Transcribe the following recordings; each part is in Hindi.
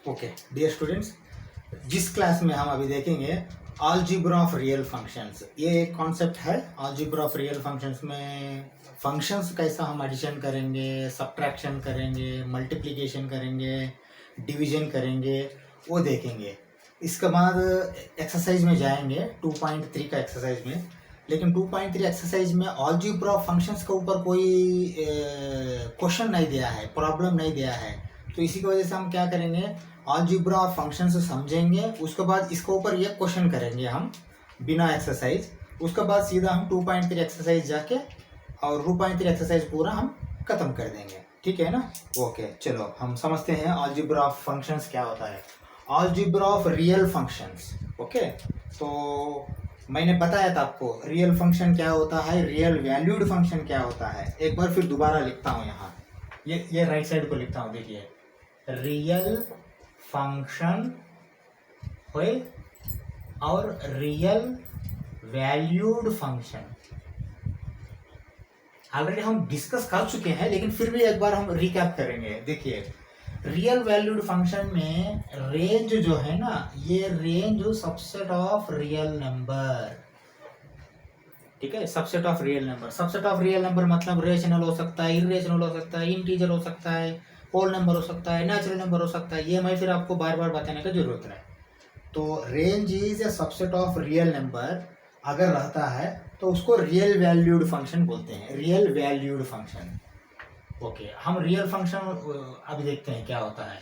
ओके डियर स्टूडेंट्स, जिस क्लास में हम अभी देखेंगे अलजेब्रा ऑफ रियल फंक्शंस। ये एक कॉन्सेप्ट है अलजेब्रा ऑफ रियल फंक्शंस में। फंक्शंस कैसा हम एडिशन करेंगे, सब्ट्रैक्शन करेंगे, मल्टीप्लिकेशन करेंगे, डिवीजन करेंगे, वो देखेंगे। इसके बाद एक्सरसाइज में जाएंगे 2.3 का एक्सरसाइज में। लेकिन 2.3 एक्सरसाइज में अलजेब्रा ऑफ फंक्शंस के ऊपर कोई क्वेश्चन नहीं दिया है, प्रॉब्लम नहीं दिया है। तो इसी की वजह से हम क्या करेंगे, अलजेब्रा ऑफ फंक्शंस समझेंगे, उसके बाद इसके ऊपर ये क्वेश्चन करेंगे हम बिना एक्सरसाइज। उसके बाद सीधा हम 2.3 एक्सरसाइज जाके और 2.3 एक्सरसाइज पूरा हम खत्म कर देंगे। ठीक है ना? ओके, चलो हम समझते हैं अलजेब्रा ऑफ फंक्शंस क्या होता है। Algebra of real functions. Okay, तो मैंने बताया था आपको रियल फंक्शन क्या होता है, रियल वैल्यूड फंक्शन क्या होता है। एक बार फिर दोबारा लिखता हूँ यहाँ, ये राइट साइड को लिखता हूँ। देखिए, रियल फंक्शन हुए और रियल वैल्यूड फंक्शन ऑलरेडी हम डिस्कस कर चुके हैं, लेकिन फिर भी एक बार हम रिकैप करेंगे। देखिए, रियल वैल्यूड फंक्शन में रेंज जो है ना, ये range subset of real number. ठीक है, subset of real number. Subset of real number मतलब रेशनल हो सकता है, इरेशनल हो सकता है, इंटीजर हो सकता है, होल नंबर हो सकता है, नेचुरल नंबर हो सकता है। ये मैं फिर आपको बार बार बताने का जरूरत है। तो range is a subset of real number अगर रहता है तो उसको रियल वैल्यूड फंक्शन बोलते हैं, रियल वैल्यूड फंक्शन। ओके, हम रियल फंक्शन अभी देखते हैं क्या होता है।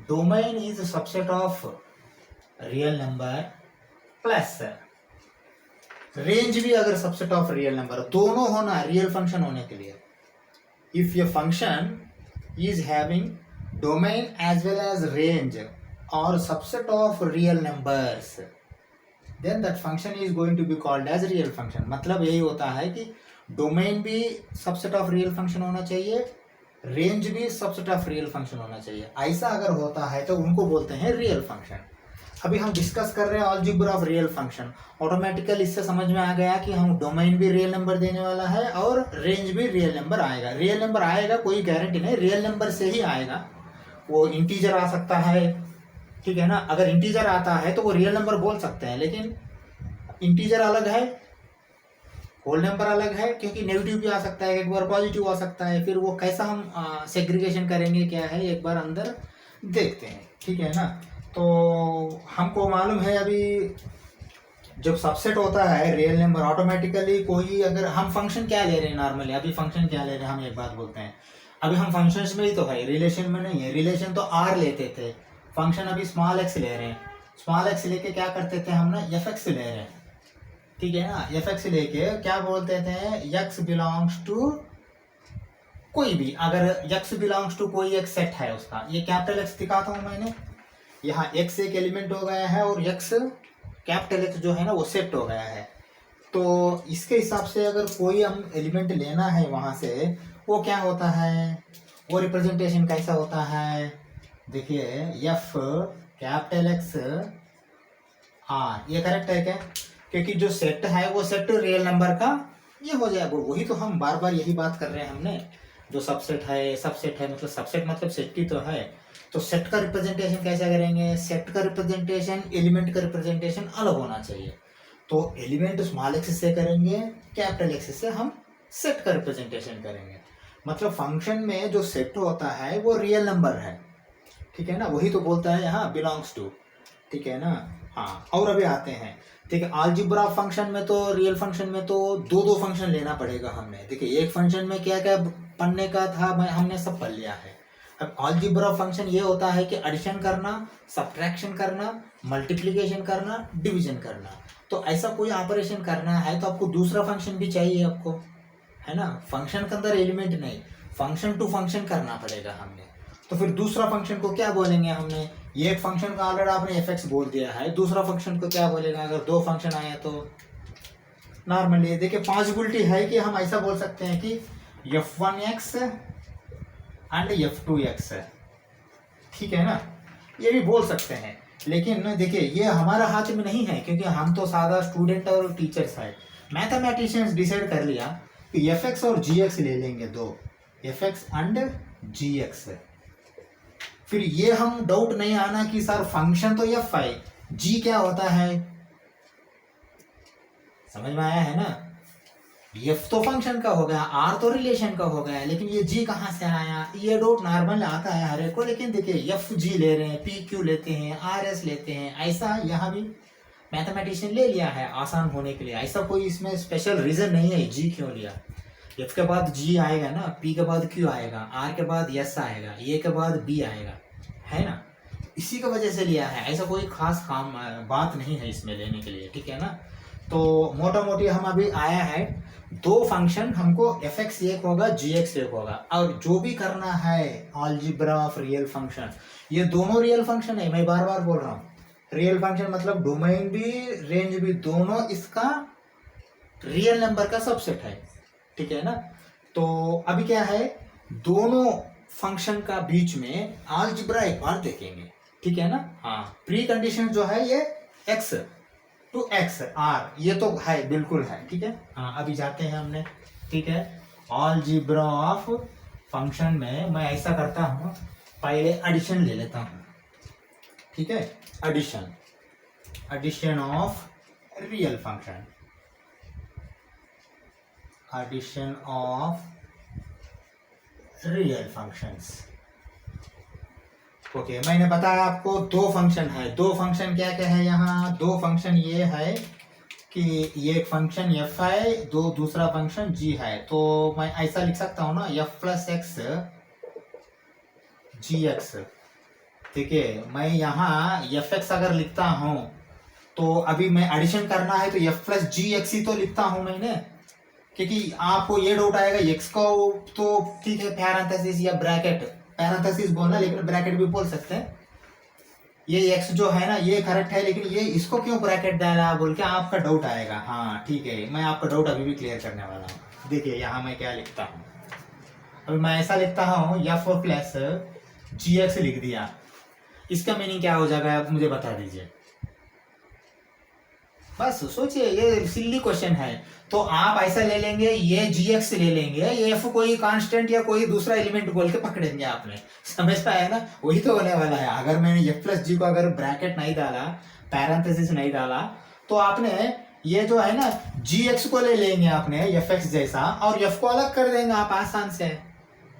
Domain is subset of real number plus range भी अगर सबसेट ऑफ रियल नंबर, दोनों होना रियल फंक्शन होने के लिए। इफ ये function is having domain as well as range or subset of real numbers, then that function is going to be called as real function। मतलब यही होता है कि डोमेन भी सबसेट ऑफ रियल फंक्शन होना चाहिए, रेंज भी सबसेट ऑफ रियल फंक्शन होना चाहिए। ऐसा अगर होता है तो उनको बोलते हैं रियल फंक्शन। अभी हम डिस्कस कर रहे हैं algebra of real function. Automatically इससे समझ में आ गया कि हम डोमेन भी रियल नंबर देने वाला है और रेंज भी रियल नंबर आएगा। रियल नंबर आएगा, कोई गारंटी नहीं, रियल नंबर से ही आएगा। वो इंटीजर आ सकता है, ठीक है ना? अगर इंटीजर आता है तो वो रियल नंबर बोल सकते हैं, लेकिन इंटीजर अलग है, होल नंबर अलग है, क्योंकि नेगेटिव भी आ सकता है, एक बार पॉजिटिव आ सकता है। फिर वो कैसा हम सेग्रीगेशन करेंगे क्या है, एक बार अंदर देखते हैं। ठीक है ना? तो हमको मालूम है अभी जब सबसेट होता है रियल नंबर, ऑटोमेटिकली कोई अगर हम फंक्शन क्या ले रहे हैं, नॉर्मली अभी फंक्शन क्या ले रहे हैं, हम एक बात बोलते हैं। अभी हम फंक्शंस में ही तो है, रिलेशन में नहीं है। रिलेशन तो आर लेते थे, फंक्शन अभी स्मॉल एक्स ले रहे हैं। स्मॉल एक्स लेके क्या करते थे हम ना, एफ एक्स ले रहे हैं। ठीक है ना? एफ एक्स लेके क्या बोलते थे, एक्स बिलोंग्स टू कोई भी, अगर एक्स बिलोंग्स टू कोई एक सेट है उसका, ये कैपिटल एक्स दिखाता हूँ मैंने। यहाँ एक्स एक एलिमेंट हो गया है और एक्स कैपिटल एक्स जो है ना वो सेट हो गया है। तो इसके हिसाब से अगर कोई हम एलिमेंट लेना है वहाँ से, वो क्या होता है, वो रिप्रेजेंटेशन कैसा होता है। देखिए, एफ कैपिटल एक्स आर, ये करेक्ट है क्या? क्योंकि जो सेट है वो सेट रियल नंबर का ये हो जाएगा। वही तो हम बार बार यही बात कर रहे हैं हमने, जो सबसेट है, सबसेट है मतलब सबसेट मतलब सेट ही तो है। तो सेट का रिप्रेजेंटेशन कैसे करेंगे? सेट का रिप्रेजेंटेशन एलिमेंट का रिप्रेजेंटेशन अलग होना चाहिए। तो एलिमेंट स्मॉल एक्स से करेंगे, कैपिटल एक्स से हम सेट का रिप्रेजेंटेशन करेंगे। मतलब फंक्शन में जो सेट होता है वो रियल नंबर है। ठीक है ना? वही तो बोलता है यहाँ बिलोंग्स टू। ठीक है ना? हाँ, और अभी आते हैं। ठीक है, अलजेब्रा फंक्शन में तो, रियल फंक्शन में तो दो फंक्शन लेना पड़ेगा हमने। देखिए, एक फंक्शन में क्या क्या पढ़ने का था हमने सब पढ़ लिया है। अब अलजेब्रा फंक्शन ये होता है कि एडिशन करना, सब्ट्रैक्शन करना, मल्टीप्लिकेशन करना, डिवीजन करना। तो ऐसा कोई ऑपरेशन करना है तो आपको दूसरा फंक्शन भी चाहिए आपको, है ना? फंक्शन के अंदर एलिमेंट नहीं, फंक्शन टू फंक्शन करना पड़ेगा हमने। तो फिर दूसरा फंक्शन को क्या बोलेंगे हमने? एक फंक्शन का ऑलरेडी आपने एफ एक्स बोल दिया है, दूसरा फंक्शन को क्या बोलेगा अगर दो फंक्शन आए तो? नॉर्मली देखिए, पॉसिबिलिटी है कि हम ऐसा बोल सकते हैं कि f1x एंड f2x, ठीक है ना? ये भी बोल सकते हैं, लेकिन देखिए ये हमारा हाथ में नहीं है, क्योंकि हम तो सादा स्टूडेंट और टीचर्स है। मैथमेटिशियंस डिसाइड कर लिया कि fx और gx ले लेंगे, दो fx एंड gx। फिर ये हम डाउट नहीं आना कि सर फंक्शन तो एफ है, जी क्या होता है, समझ में आया है ना। एफ तो फंक्शन का हो गया, आर तो रिलेशन का हो गया, लेकिन ये जी कहाँ से आया, ये डाउट नॉर्मल आता है हर एक को। लेकिन देखिए एफ जी ले रहे हैं, पी क्यू लेते हैं, आर एस लेते हैं, ऐसा यहाँ भी मैथमेटिशियन ले लिया है आसान होने के लिए। ऐसा कोई इसमें स्पेशल रीजन नहीं है जी क्यों लिया। एफ के बाद जी आएगा ना, पी के बाद क्यू आएगा, आर के बाद एस आएगा, ए के बाद बी आएगा, है ना, इसी की वजह से लिया है। ऐसा कोई खास काम बात नहीं है इसमें लेने के लिए, ठीक है ना। तो मोटा मोटी हम अभी आया है दो फंक्शन, हमको एफ एक्स एक होगा, जी एक्स एक होगा, और जो भी करना है अलजेब्रा ऑफ रियल फंक्शन, ये दोनों रियल फंक्शन है, मैं बार बार बोल रहा हूँ। रियल फंक्शन मतलब डोमेन भी रेंज भी दोनों इसका रियल नंबर का सबसेट है, ठीक है ना। तो अभी क्या है, दोनों फंक्शन का बीच में अलजेब्रा एक बार देखेंगे, ठीक है ना। हाँ, प्री कंडीशन जो है ये x टू x r, ये तो है, बिल्कुल है, ठीक है। हाँ, अभी जाते हैं हमने, ठीक है। अलजेब्रा ऑफ फंक्शन में मैं ऐसा करता हूँ, पहले एडिशन ले लेता हूँ, ठीक है। Addition of real function, addition of real functions. Okay, मैंने बताया आपको दो फंक्शन है, दो फंक्शन क्या क्या है यहाँ, दो फंक्शन ये है कि ये एक फंक्शन एफ है, दो दूसरा फंक्शन जी है। तो मैं ऐसा लिख सकता हूँ ना, एफ प्लस एक्स जी एक्स, ठीक है। मैं यहाँ एफ एक्स अगर लिखता हूँ तो अभी मैं एडिशन करना है तो एफ प्लस जी एक्स ही तो लिखता हूँ मैंने, क्योंकि आपको ये डाउट आएगा एक्स को तो ठीक है पैरेंथेसिस या ब्रैकेट, पैरेंथेसिस बोलना लेकिन ब्रैकेट भी बोल सकते हैं। ये एक्स जो है ना ये करेक्ट है, लेकिन ये इसको क्यों ब्रैकेट डाला बोल के आपका डाउट आएगा। हाँ ठीक है, मैं आपका डाउट अभी भी क्लियर करने वाला हूँ। देखिए यहाँ मैं क्या लिखता हूँ, अभी मैं ऐसा लिखता हूँ एफ प्लस जी एक्स लिख दिया, इसका मीनिंग क्या हो जाएगा आप मुझे बता दीजिए। बस सोचिए, ये सिली क्वेश्चन है। तो आप ऐसा ले लेंगे, ये जी एक्स ले लेंगे, ये एफ कोई कांस्टेंट या कोई दूसरा एलिमेंट बोल के पकड़ेंगे आपने, समझ पाया ना, वही तो होने वाला है। अगर मैंने एफ प्लस जी को अगर ब्रैकेट नहीं डाला, पैरेंथेसिस नहीं डाला, तो आपने ये जो है ना जी एक्स को ले लेंगे आपने एफ एक्स जैसा, और एफ को अलग कर देंगे आप आसान से।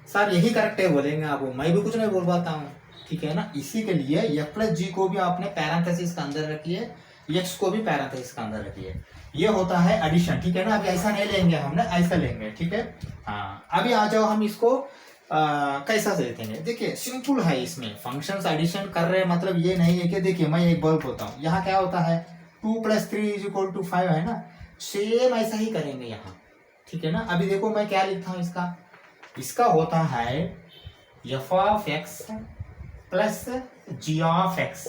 सर यही करेक्ट है बोलेंगे आप, मैं भी कुछ नहीं बोल पाता हूँ, ठीक है ना। इसी के लिए एफ प्लस जी को भी आपने पैरेंथेसिस के अंदर रखिए, एक्स को भी पैरेंथेसिस के अंदर रखिए, ये होता है एडिशन, ठीक है ना। अभी ऐसा नहीं लेंगे हमने, ऐसा लेंगे, ठीक है। हाँ, अभी आ जाओ हम इसको कैसा देखेंगे। देखिए सिंपल है, इसमें फंक्शंस एडिशन कर रहे हैं, मतलब ये नहीं है कि देखिए मैं एक बल्ब होता हूँ, यहाँ क्या होता है 2 + 3 = 5 है ना, सेम ऐसा ही करेंगे यहाँ, ठीक है ना। अभी देखो मैं क्या लिखता हूँ इसका होता है F of X plus G of X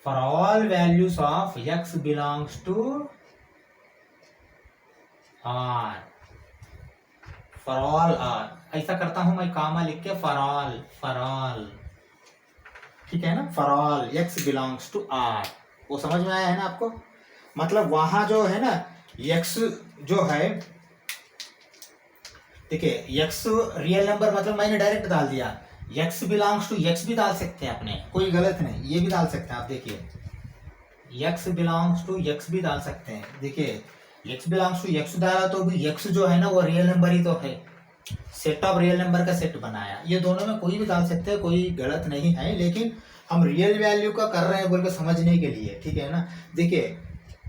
for all values of x belongs to r, for all r, ऐसा करता हूं मैं कामा लिख के for all, ठीक है ना। for all x belongs to r, वो समझ में आया है ना आपको। मतलब वहां जो है ना x जो है, देखिए x रियल नंबर, मतलब मैंने डायरेक्ट डाल दिया, x बिलोंग्स टू x भी डाल सकते हैं अपने, कोई गलत नहीं, ये भी डाल सकते हैं आप। देखिए x बिलोंग्स टू x भी डाल सकते हैं, देखिए x बिलोंग्स टू x डाला तो भी x जो है ना वो रियल नंबर ही तो है, सेट ऑफ रियल नंबर का सेट बनाया। ये दोनों में कोई भी डाल सकते हैं, कोई गलत नहीं है, लेकिन हम रियल वैल्यू का कर रहे हैं बोल के समझने के लिए, ठीक है ना। देखिए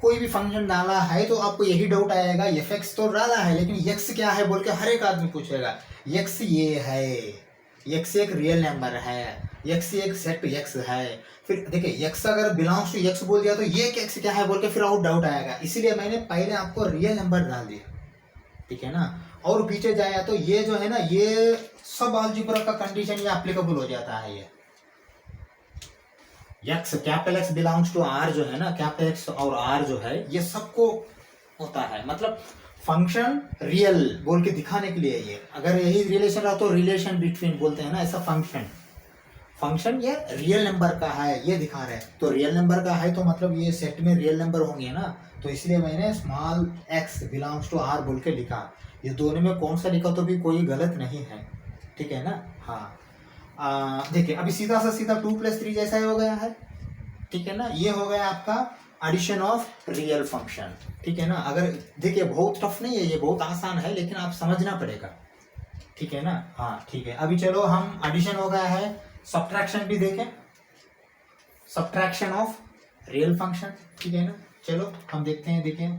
कोई भी फंक्शन डाला है तो आपको यही डाउट आएगा, एफ एक्स तो डाला है लेकिन एक्स क्या है बोल के हर एक आदमी पूछेगा। एक्स ये है, एक्स एक रियल नंबर है, एक्स एक सेट एक्स है। फिर देखिए एक्स अगर बिलोंग्स टू एक्स बोल दिया तो ये एक्स क्या है बोल के फिर और डाउट आएगा, इसीलिए मैंने पहले आपको रियल नंबर डाल दिया, ठीक है ना। और पीछे जाया तो ये जो है ना ये सब अलजेब्रा का कंडीशन ये एप्लीकेबल हो जाता है। ये X capital X belongs to R जो है ना, कैपिटल एक्स और आर जो है ये सबको होता है, मतलब फंक्शन रियल बोल के दिखाने के लिए। ये अगर यही रिलेशन रहा तो रिलेशन बिटवीन बोलते हैं ना, ऐसा फंक्शन ये रियल नंबर का है ये दिखा रहे हैं। तो रियल नंबर का है तो मतलब ये सेट में रियल नंबर होंगे ना, तो इसलिए मैंने small X belongs to R बोल के लिखा। ये दोनों में कौन सा लिखा तो भी कोई गलत नहीं है, ठीक है ना। हाँ, देखिए अभी सीधा सा सीधा 2+3 जैसा ही हो गया है, ठीक है ना। ये हो गया आपका एडिशन ऑफ रियल फंक्शन, ठीक है ना। अगर देखिए बहुत टफ नहीं है, ये बहुत आसान है, लेकिन आप समझना पड़ेगा, ठीक है ना। हाँ ठीक है, अभी चलो हम एडिशन हो गया है, सब्ट्रैक्शन भी देखें, सब्ट्रैक्शन ऑफ रियल फंक्शन, ठीक है ना। चलो हम देखते हैं, देखिए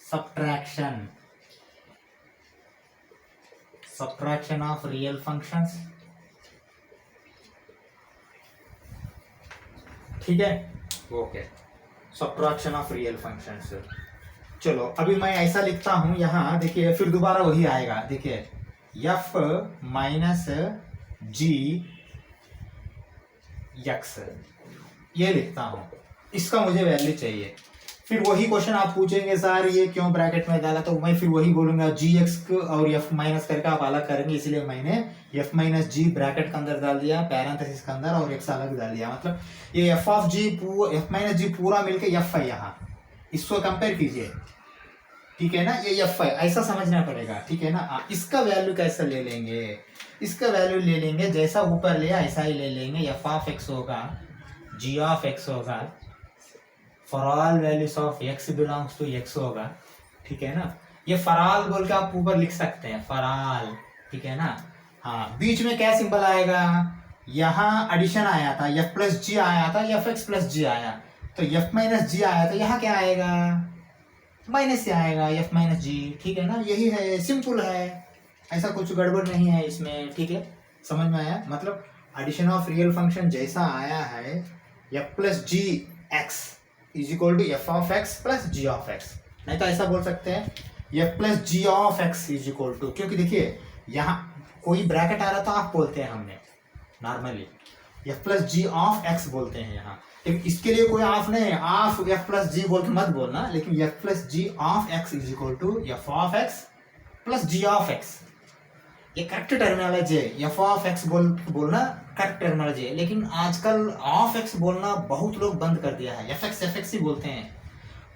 subtraction, subtraction of real functions, ठीक है, okay, subtraction of real functions. चलो अभी मैं ऐसा लिखता हूं यहाँ, देखिए फिर दोबारा वही आएगा, देखिए f माइनस जी एक्स, ये लिखता हूं, इसका मुझे वैल्यू चाहिए। फिर वही क्वेश्चन आप पूछेंगे सर ये क्यों ब्रैकेट में डाला, तो मैं फिर वही बोलूंगा जी एक्स और एफ माइनस करके आप अलग करेंगे, इसलिए मैंने एफ माइनस जी ब्रैकेट के अंदर डाल दिया, पैरेंथेसिस के अंदर, और एक्स अलग डाल दिया। मतलब ये F of G F minus G पूरा मिलके एफ है यहाँ, इसको कंपेयर कीजिए, ठीक है ना। ये एफ है, ऐसा समझना पड़ेगा, ठीक है ना। इसका वैल्यू कैसे ले लेंगे, इसका वैल्यू ले लेंगे जैसा ऊपर लिया ऐसा ही ले लेंगे, एफ ऑफ एक्स होगा, जी ऑफ एक्स होगा, for all values of X belongs to X होगा, ठीक है ना। ये फॉर ऑल बोल के आप ऊपर लिख सकते हैं, फॉर ऑल, ठीक है ना। हाँ बीच में क्या सिंबल आएगा, यहाँ एडिशन आया था, एफ प्लस जी आया था, एफ एक्स प्लस जी आया, तो एफ माइनस जी आया, तो यहाँ क्या आएगा, माइनस से आएगा एफ माइनस जी, ठीक है ना। यही है, सिंपल है, ऐसा कुछ गड़बड़ नहीं है इसमें, ठीक है, समझ में आया। मतलब एडिशन ऑफ रियल फंक्शन जैसा आया है, F plus G X is equal to F of X plus G of X, नहीं तो ऐसा बोल सकते हैं F plus G of x is equal to, क्योंकि देखिए यहाँ कोई ब्रैकेट आ रहा था आप बोलते हैं, हमने normally F plus G of X बोलते हैं यहाँ, लेकिन इसके लिए कोई ऑफ नहीं है, ऑफ एफ प्लस जी बोल के मत बोलना, लेकिन F plus G of x is equal to F of X plus G of X, ये करेक्ट टर्मिनोलॉजी है। एफ ऑफ एक्स बोलना करेक्ट टर्मिनोलॉजी है, लेकिन आजकल ऑफ एक्स बोलना बहुत लोग बंद कर दिया है, एफ एक्स ही बोलते हैं।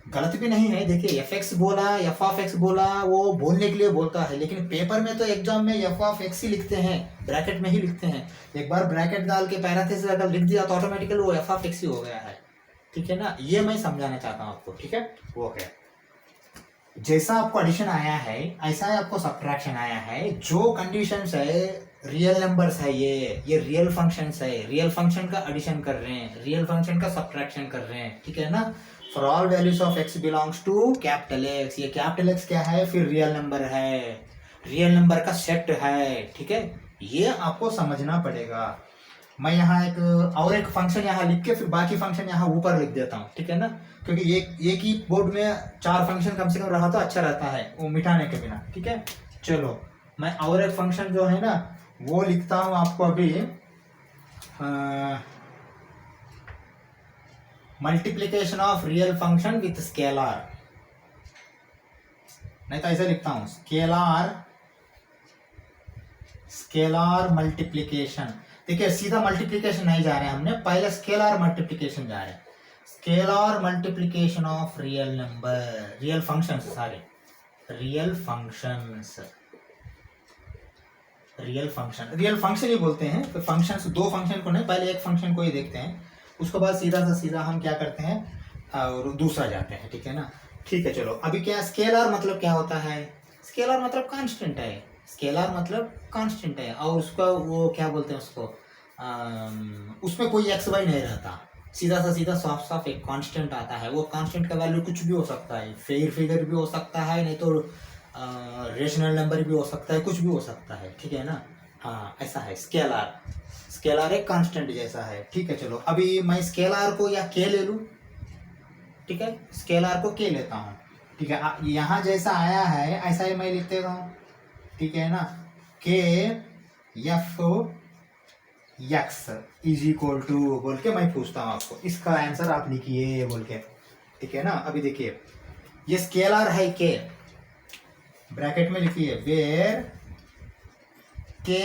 गलत भी नहीं है, देखिए एफ एक्स बोला, एफ ऑफ एक्स बोला, वो बोलने के लिए बोलता है, लेकिन पेपर में तो एग्जाम में एफ ऑफ एक्स ही लिखते हैं, ब्रैकेट में ही लिखते हैं। एक बार ब्रैकेट डाल के पैरेंथेसिस अगर लिख दिया तो ऑटोमेटिकली वो एफ ऑफ एक्स ही हो गया है, ठीक है ना। ये मैं समझाना चाहता हूँ आपको, ठीक है, वो है जैसा आपको एडिशन आया है ऐसा ही आपको सब्ट्रैक्शन आया है। जो कंडीशंस है रियल नंबर्स है, ये रियल फंक्शंस है, रियल फंक्शन का एडिशन कर रहे हैं, रियल फंक्शन का सब्ट्रैक्शन कर रहे हैं, ठीक है ना। For all values of X belongs to capital X, ये कैपिटल एक्स क्या है, फिर रियल नंबर है, रियल नंबर का सेट है, ठीक है, ये आपको समझना पड़ेगा। मैं यहाँ एक फंक्शन यहाँ लिख के फिर बाकी फंक्शन यहाँ ऊपर लिख देता हूँ, ठीक है ना, क्योंकि एक ही बोर्ड में 4 फंक्शन कम से कम रहा तो अच्छा रहता है वो मिटाने के बिना, ठीक है। चलो मैं और एक फंक्शन जो है ना वो लिखता हूँ आपको अभी, multiplication of real function with scalar, नहीं तो ऐसे लिखता हूँ स्केलर मल्टीप्लीकेशन। देखिए सीधा मल्टीप्लीकेशन नहीं जा रहे हैं हमने, पहले स्केलर मल्टीप्लीकेशन जा रहे हैं, scalar multiplication of real number, real functions, सारे रियल फंक्शंस, रियल फंक्शन ही बोलते हैं। तो फंक्शंस, 2 फंक्शन को नहीं, पहले एक फंक्शन को ही देखते हैं, उसके बाद सीधा हम क्या करते हैं और दूसरा जाते हैं, ठीक है ना। ठीक है चलो अभी क्या स्केलर मतलब क्या होता है, स्केलर मतलब कांस्टेंट है, स्केलर मतलब कांस्टेंट है, और उसका वो क्या बोलते हैं उसको, उसमें कोई एक्स वाई नहीं रहता, सीधा साफ एक कांस्टेंट आता है। वो कांस्टेंट का वैल्यू कुछ भी हो सकता है, फेयर फिगर भी हो सकता है, नहीं तो रेशनल नंबर भी हो सकता है, कुछ भी हो सकता है, ठीक है ना। हाँ ऐसा है स्केलर एक कांस्टेंट जैसा है, ठीक है। चलो अभी मैं स्केलर को या के ले लूँ, ठीक है, स्केलर को के लेता हूँ, ठीक है। यहाँ जैसा आया है ऐसा ही मैं लिख देता हूँ, ठीक है ना, के F X is equal to बोल के मैं पूछता हूँ आपको, इसका आंसर आप लिखिए बोल के, ठीक है ना। अभी देखिए ये स्केलर है के, ब्रैकेट में लिखिए वेयर के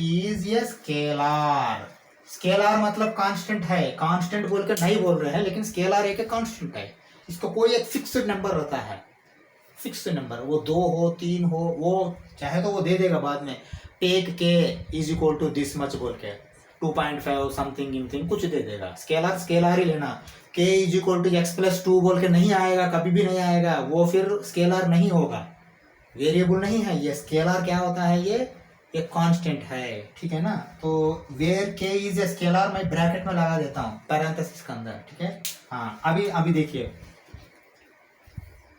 इज ए स्केलर, स्केलर मतलब कांस्टेंट है, कांस्टेंट बोल के नहीं बोल रहे हैं, लेकिन स्केलर एक कांस्टेंट है, इसको कोई एक फिक्स्ड नंबर रहता है, फिक्स्ड नंबर, वो 2 हो 3 हो, वो चाहे तो वो दे देगा बाद में, take K is equal to this much बोल के 2.5 समथिंग कुछ दे देगा। स्केलर स्केलर ही लेना। K is equal to X plus 2 बोल के नहीं आएगा, कभी भी नहीं आएगा, वो फिर स्केलर नहीं होगा, वेरिएबल नहीं है ये। स्केलर क्या होता है, ये एक कांस्टेंट है, ठीक है ना। तो वेयर के इज ए स्केलर मैं ब्रैकेट में लगा देता हूँ पैरेंथेसिस के अंदर, ठीक है। हाँ अभी देखिए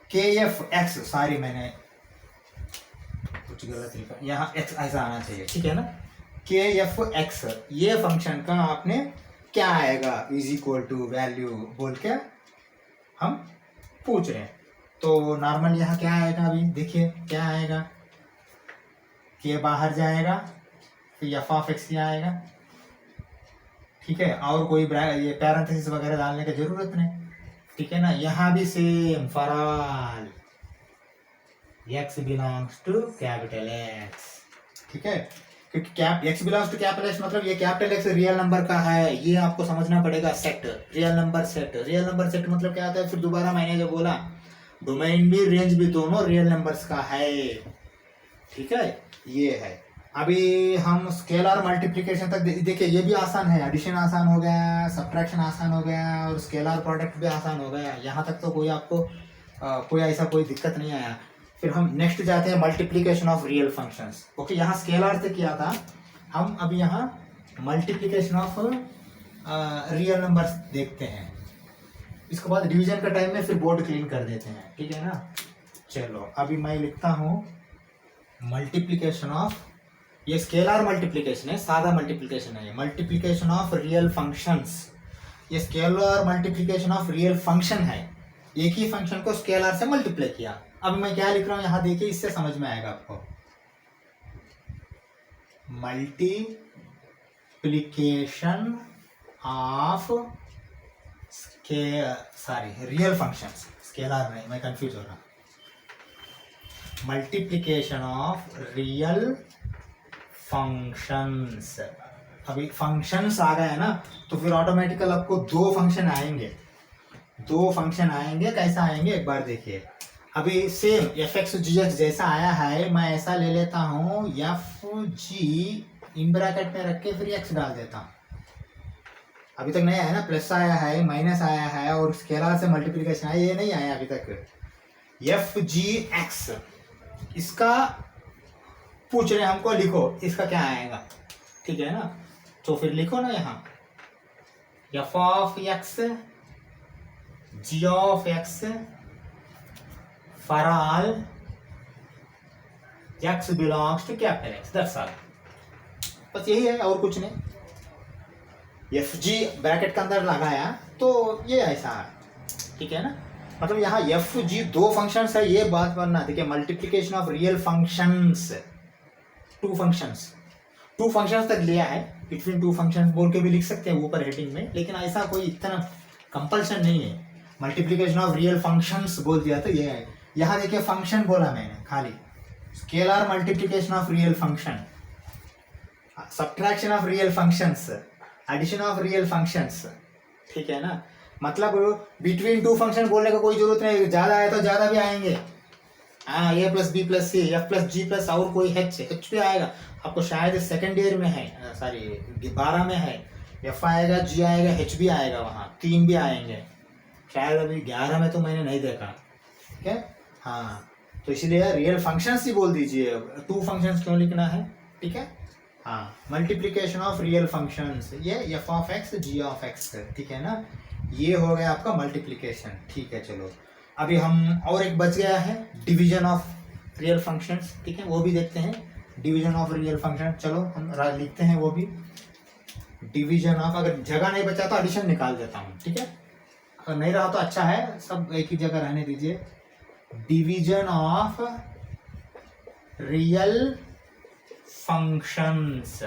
के एफ एक्स, सॉरी मैंने कुछ गलत लिखा, यहाँ एक्स ऐसा आना चाहिए, ठीक है ना। के एफ एक्स ये फंक्शन का आपने क्या आएगा इज इक्वल टू वैल्यू बोल के हम पूछ रहे हैं। तो नॉर्मल यहाँ क्या आएगा, अभी देखिए क्या आएगा, के बाहर जाएगा, फिर एफ ऑफ एक्स आएगा, ठीक है। और कोई ये पैरेंथेसिस वगैरह डालने की जरूरत नहीं, ठीक है ना। यहाँ भी same for all X belongs to capital X, ठीक है। क्योंकि cap X belongs to capital X मतलब ये कैपिटल एक्स रियल नंबर का है, ये आपको समझना पड़ेगा। Set real number set, real number set मतलब क्या आता है, फिर दोबारा मैंने जो बोला डोमेन भी रेंज भी दोनों रियल नंबर्स का है, ठीक है। ये है। अभी हम स्केलर मल्टीप्लिकेशन तक देखिए, ये भी आसान है, एडिशन आसान हो गया, सब्ट्रैक्शन आसान हो गया और स्केलर प्रोडक्ट भी आसान हो गया। यहाँ तक तो कोई आपको कोई ऐसा कोई दिक्कत नहीं आया। फिर हम नेक्स्ट जाते हैं multiplication of real functions. Okay, यहाँ स्केलर से किया था, हम अब यहाँ मल्टीप्लिकेशन ऑफ रियल नंबर्स देखते हैं। इसके बाद डिवीजन का टाइम में फिर बोर्ड क्लीन कर देते हैं, ठीक है ना। चलो अभी मैं लिखता हूँ मल्टीप्लिकेशन ऑफ, ये स्केलर मल्टीप्लिकेशन है, सादा मल्टीप्लिकेशन है, मल्टीप्लिकेशन ऑफ रियल फंक्शंस। ये scalar multiplication of real function है, एक ही फंक्शन को स्केलर से मल्टीप्लाई किया। अब मैं क्या लिख रहा हूं यहां देखिए, इससे समझ में आएगा आपको। Multiplication of real functions, scalar नहीं, मैं कंफ्यूज हो रहा हूं। Multiplication of real functions. अभी फंक्शंस आ गए ना, तो फिर ऑटोमेटिकल आपको दो फंक्शन आएंगे, दो फंक्शन आएंगे। कैसा आएंगे एक बार देखिए। अभी सेम एफ एक्स जी एक्स जैसा आया है, मैं ऐसा ले लेता हूँ एफ जी इन ब्रैकेट में रख के फिर एक्स डाल देता हूँ। अभी तक नहीं आया ना, प्लस आया है, माइनस आया है और स्केलर से मल्टीप्लिकेशन आया, ये नहीं आया अभी तक। एफ जी एक्स इसका पूछ रहे हमको, लिखो इसका क्या आएगा, ठीक है ना। तो फिर लिखो ना यहाँ F of X G of X for all X belongs to capital X, that's all. बस यही है और कुछ नहीं। एफ जी ब्रैकेट के अंदर लगाया तो ये ऐसा है, ठीक है ना। मतलब यहाँ एफ जी दो फंक्शंस है, ये बात बनना। देखिए multiplication of real functions, two functions तक लिया है, बिटवीन टू फंक्शंस बोल के भी लिख सकते हैं ऊपर हेडिंग में, लेकिन ऐसा कोई इतना कंपल्सन नहीं है। मल्टीप्लिकेशन ऑफ रियल फंक्शंस बोल दिया तो ये है। यहाँ देखिए फंक्शन बोला मैंने खाली, scalar multiplication of real function, subtraction of real functions, addition of real functions, ठीक है ना। मतलब बिटवीन टू फंक्शन बोलने का कोई जरूरत नहीं, ज्यादा आए तो ज्यादा भी आएंगे। हाँ, ए प्लस बी प्लस सी, एफ प्लस जी प्लस और कोई एच भी आएगा। आपको शायद सेकेंड ईयर में है, सॉरी 12 में है, एफ आएगा, जी आएगा, एच भी आएगा, वहाँ 3 भी आएंगे शायद। अभी 11 में तो मैंने नहीं देखा, ठीक है। हाँ, तो इसलिए रियल फंक्शंस ही बोल दीजिए, टू फंक्शंस क्यों लिखना है, ठीक है। हाँ, मल्टीप्लिकेशन ऑफ रियल फंक्शंस, ये F of X G of X, ठीक है ना। ये हो गया आपका मल्टीप्लिकेशन, ठीक है। चलो अभी हम और एक बच गया है डिवीजन ऑफ रियल फंक्शंस, ठीक है, वो भी देखते हैं। डिवीजन ऑफ रियल फंक्शन, चलो हम लिखते हैं वो भी। डिवीजन ऑफ, अगर जगह नहीं बचा तो एडिशन निकाल देता हूँ, ठीक है। अगर नहीं रहा तो अच्छा है, सब एक ही जगह रहने दीजिए। डिवीजन ऑफ रियल फंक्शंस,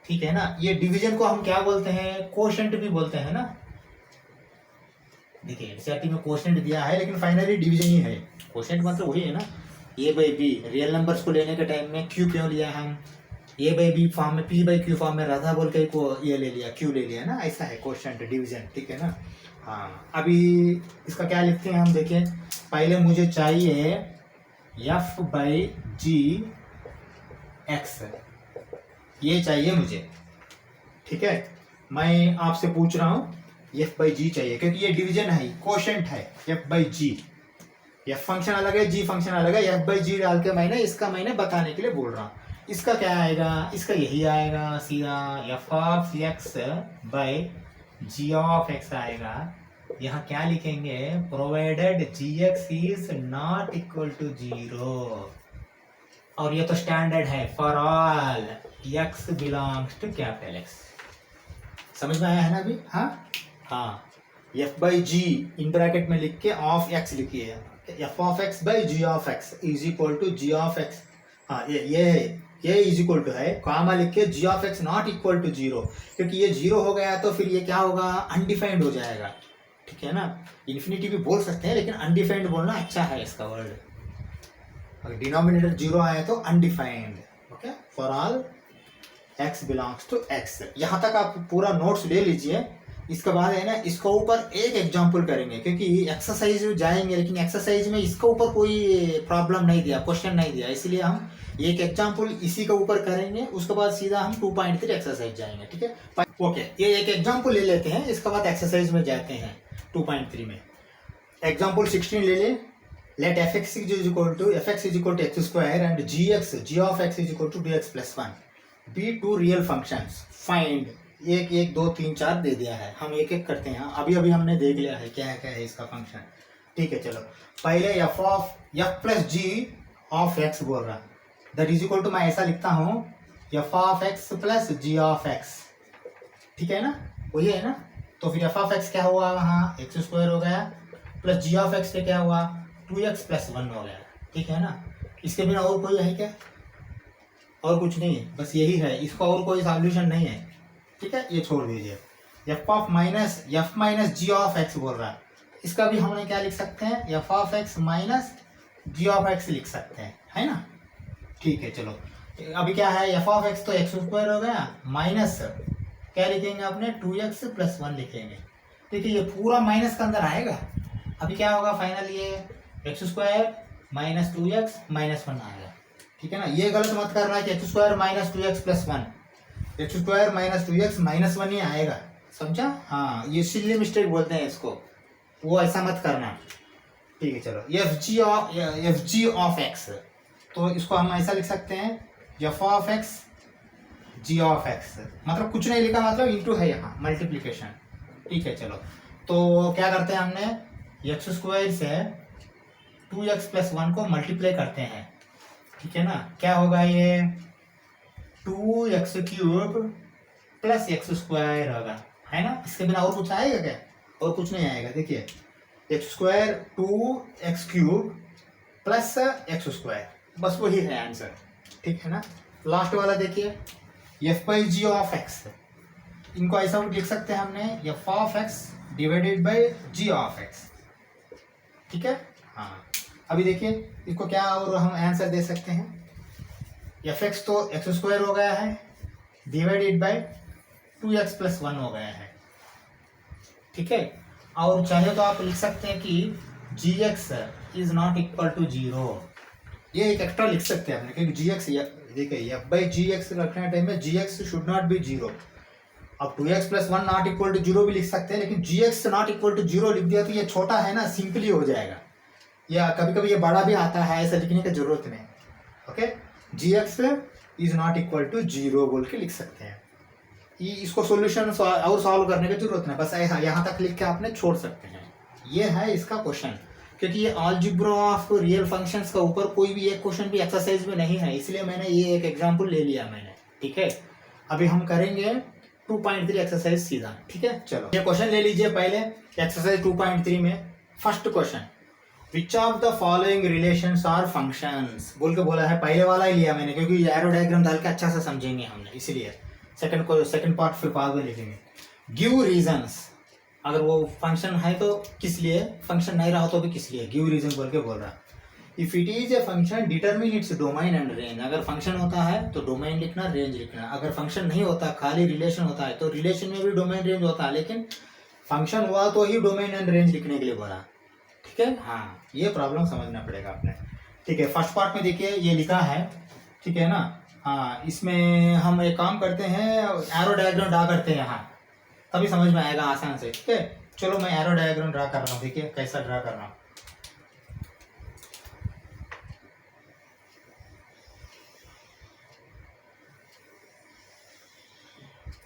ठीक है ना। ये डिवीजन को हम क्या बोलते हैं, कोशेंट भी बोलते हैं ना। देखिए एनसीईआरटी में कोशेंट दिया है, लेकिन फाइनली डिवीजन ही है। कोशेंट मतलब वही है ना, ए बाई बी। रियल नंबर्स को लेने के टाइम में क्यू क्यों लिया हम, ए बाई बी फॉर्म में, पी बाई क्यू फॉर्म में रहा बोल के को ये ले लिया, क्यू ले लिया ना, ऐसा है कोशेंट डिवीजन, ठीक है ना। हाँ, अभी इसका क्या लिखते हैं हम, देखिए पहले मुझे चाहिए एफ बाई जी एक्स, ये चाहिए मुझे, ठीक है। मैं आपसे पूछ रहा हूँ एफ बाई जी चाहिए, क्योंकि ये डिवीजन है, कोशेंट है F by G. F function अलग है, जी फंक्शन अलग है, एफ बाई जी डाल के मैंने बताने के लिए बोल रहा हूँ। इसका क्या आएगा, इसका यही आएगा सीधा, F of X by G of X आएगा। यहाँ क्या लिखेंगे, provided G X is not equal to 0, और ये तो स्टैंडर्ड है for all X belongs to capital X. समझ में आया है ना अभी? हाँ, F by G in bracket में लिख के ऑफ एक्स लिखिए, F of X by G of x is equal to G of X. हाँ, ये इज इक्वल टू है, कामा लिख के G of X not equal to 0, क्योंकि ये 0 हो गया तो फिर ये क्या होगा, अनडिफाइंड हो जाएगा, ठीक है ना। इन्फिनिटी भी बोल सकते हैं, लेकिन अनडिफाइंड बोलना अच्छा है इसका वर्ड। अगर डिनोमिनेटर 0 आए तो undefined, okay, for all x belongs to x। यहाँ तक आप पूरा नोट्स ले लीजिए। इसके बाद है ना, इसके ऊपर एक एग्जांपल करेंगे, क्योंकि एक्सरसाइज जाएंगे, लेकिन एक्सरसाइज में इसके ऊपर कोई प्रॉब्लम नहीं दिया, क्वेश्चन नहीं दिया, इसलिए हम एक एग्जांपल इसी के ऊपर करेंगे, उसके बाद सीधा हम 2.3 एक्सरसाइज जाएंगे, ठीक है। ओके, ये एक एग्जांपल ले लेते हैं, इसके बाद एक्सरसाइज में जाते हैं 2.3 में। एग्जांपल 16 ले ले, let fx is equal to x square and g of x is equal to dx plus 1 be two real functions, find। 1 1 2 3 4 दे दिया है, हम एक एक करते हैं। अभी हमने देख लिया है क्या है इसका फंक्शन, ठीक है। चलो, पहले f plus g of x बोल रहा, दैट इज इक्वल टू, मैं ऐसा लिखता हूँ f of x plus g of x, ठीक है ना, वही है ना। तो फिर f ऑफ x क्या हुआ, वहाँ x स्क्वायर हो गया, प्लस g ऑफ x पे क्या हुआ, 2x प्लस 1 हो गया, ठीक है ना। इसके बिना और कोई है क्या, और कुछ नहीं है, बस यही है, इसका और कोई सॉल्यूशन नहीं है, ठीक है, ये छोड़ दीजिए। f minus G of x बोल रहा है, इसका भी हमने क्या लिख सकते हैं, f of x minus G of x लिख सकते हैं, है ना, ठीक है। चलो, अभी क्या है, f ऑफ x तो x स्क्वायर हो गया, माइनस क्या लिखेंगे आपने, 2x प्लस 1 लिखेंगे, ठीक है। ये पूरा माइनस के अंदर आएगा, अभी क्या होगा फाइनल, ये x square minus 2x minus 1 आएगा, ठीक है ना। ये गलत मत करना कि x square minus 2x plus 1, x square minus 2x minus 1 ही आएगा, समझा। हाँ, ये सिली मिस्टेक बोलते हैं इसको, वो ऐसा मत करना, ठीक है। चलो, एफ जी ऑफ एक्स, तो इसको हम ऐसा लिख सकते हैं, F of X G of X, मतलब कुछ नहीं लिखा, मतलब इंटू है यहाँ, मल्टीप्लीकेशन, ठीक है। चलो, तो क्या करते हैं, हमने एक्स स्क्वायर से 2x प्लस 1 को मल्टीप्लाई करते हैं, ठीक है ना। क्या होगा, ये 2x cube plus x square होगा, है ना। इसके बिना और कुछ आएगा क्या, और कुछ नहीं आएगा। देखिए, x square 2x cube plus x square, बस वही है आंसर, ठीक है ना। लास्ट वाला देखिए, F by G of X, इनको ऐसा लिख सकते हैं हमने, F of X divided by G of X, ठीक है। हाँ, अभी देखिए इसको क्या और हम आंसर दे सकते हैं, एफ एक्स तो एक्स स्क्वायर हो गया है, डिवाइडेड बाई 2x प्लस 1 हो गया है, ठीक है। और चाहे तो आप लिख सकते हैं कि G X is not equal to 0, ये एक एक्स्ट्रा लिख सकते हैं अपने, क्योंकि जी एक्स, देखिए एफ बाई जी एक्स रखने टाइम में G X should not be 0। अब 2x plus 1 not equal to 0 भी लिख सकते हैं, लेकिन जी एक्स नॉट इक्वल टू 0 लिख दिया तो ये छोटा है ना, सिंपली हो जाएगा, या कभी कभी ये बड़ा भी आता है, ऐसा लिखने की जरूरत नहीं, okay. G X is not equal to 0 बोल के लिख सकते हैं, इसको सॉल्यूशन और सॉल्व करने की जरूरत नहीं, बस यहाँ तक लिख के आपने छोड़ सकते हैं। ये है इसका क्वेश्चन, क्योंकि ये अलजेब्रा ऑफ रियल फंक्शंस का ऊपर कोई भी एक क्वेश्चन भी एक्सरसाइज में नहीं है, इसलिए मैंने ये एक एग्जांपल ले लिया मैंने, ठीक है। अभी हम करेंगे 2.3 एक्सरसाइज सीधा, ठीक है। चलो, ये क्वेश्चन ले लीजिए पहले, एक्सरसाइज 2.3 में first question, which of the following relations are functions बोल के बोला है, पहले वाला ही लिया मैंने, क्योंकि एरो डायग्राम डाल के अच्छा से समझेंगे हमने, इसलिए सेकंड पार्ट फिर बाद में लिखेंगे। गिव रीजंस, अगर वो फंक्शन है तो किस लिए, फंक्शन नहीं रहा तो भी किस लिए, गिव रीजन बोल के बोल रहा। If it is a function determine its domain and range, अगर फंक्शन होता है तो डोमेन लिखना, रेंज लिखना। अगर फंक्शन नहीं होता, खाली रिलेशन होता है, तो रिलेशन में भी डोमेन रेंज होता है, लेकिन फंक्शन हुआ तो ही डोमेन एंड रेंज लिखने के लिए बोला, ठीक है। हाँ, ये प्रॉब्लम समझना पड़ेगा आपने, ठीक है। फर्स्ट पार्ट में देखिए ये लिखा है, ठीक है ना, हाँ, इसमें हम एक काम करते हैं, एरो डायग्राम ड्रा करते हैं यहाँ, तभी समझ में आएगा आसान से। ठीक है, चलो मैं एरो डायग्राम ड्रा कर रहा हूँ, देखिए कैसा ड्रा कर रहा हूँ।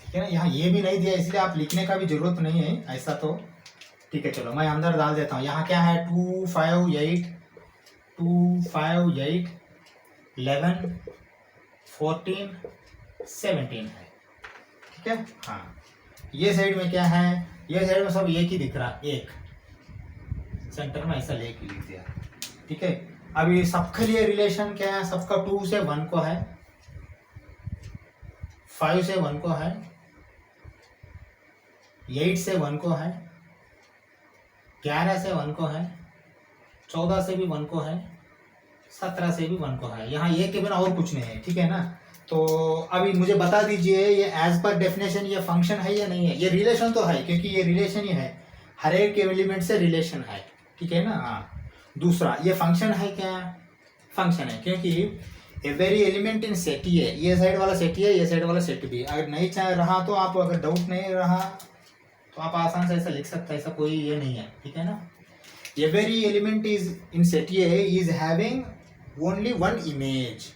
ठीक है ना, यहाँ ये भी नहीं दिया इसलिए आप लिखने का भी जरूरत नहीं है ऐसा तो। ठीक है, चलो मैं अंदर डाल देता हूँ। यहाँ क्या है, 2 5 8 2 5 8 11 14 17 है। ठीक है, हाँ, ये साइड में क्या है, ये साइड में सब एक ही दिख रहा, एक सेंटर में ऐसा लेके लिख दिया। ठीक है, अभी सबके लिए रिलेशन क्या है, सबका 2 से 1 को है, 5 से 1 को है, 8 से 1 को है, 11 से 1 को है, 14 से भी 1 को है, 17 से भी 1 को है। यहाँ ये के बिना और कुछ नहीं है। ठीक है ना, तो अभी मुझे बता दीजिए ये एज पर डेफिनेशन ये फंक्शन है या नहीं है। ये रिलेशन तो है क्योंकि ये रिलेशन ही है, हर एक एलिमेंट से रिलेशन है। ठीक है ना, हाँ। दूसरा, ये फंक्शन है क्या, फंक्शन है क्योंकि एवरी एलिमेंट इन सेट ही है, ये साइड वाला सेट ही है, ये साइड वाला सेट भी। अगर नहीं चाह रहा तो आप, अगर डाउट नहीं रहा तो आप आसान से ऐसा लिख सकते हैं, ऐसा कोई ये नहीं है। ठीक है ना, every element is in set A is having only one image.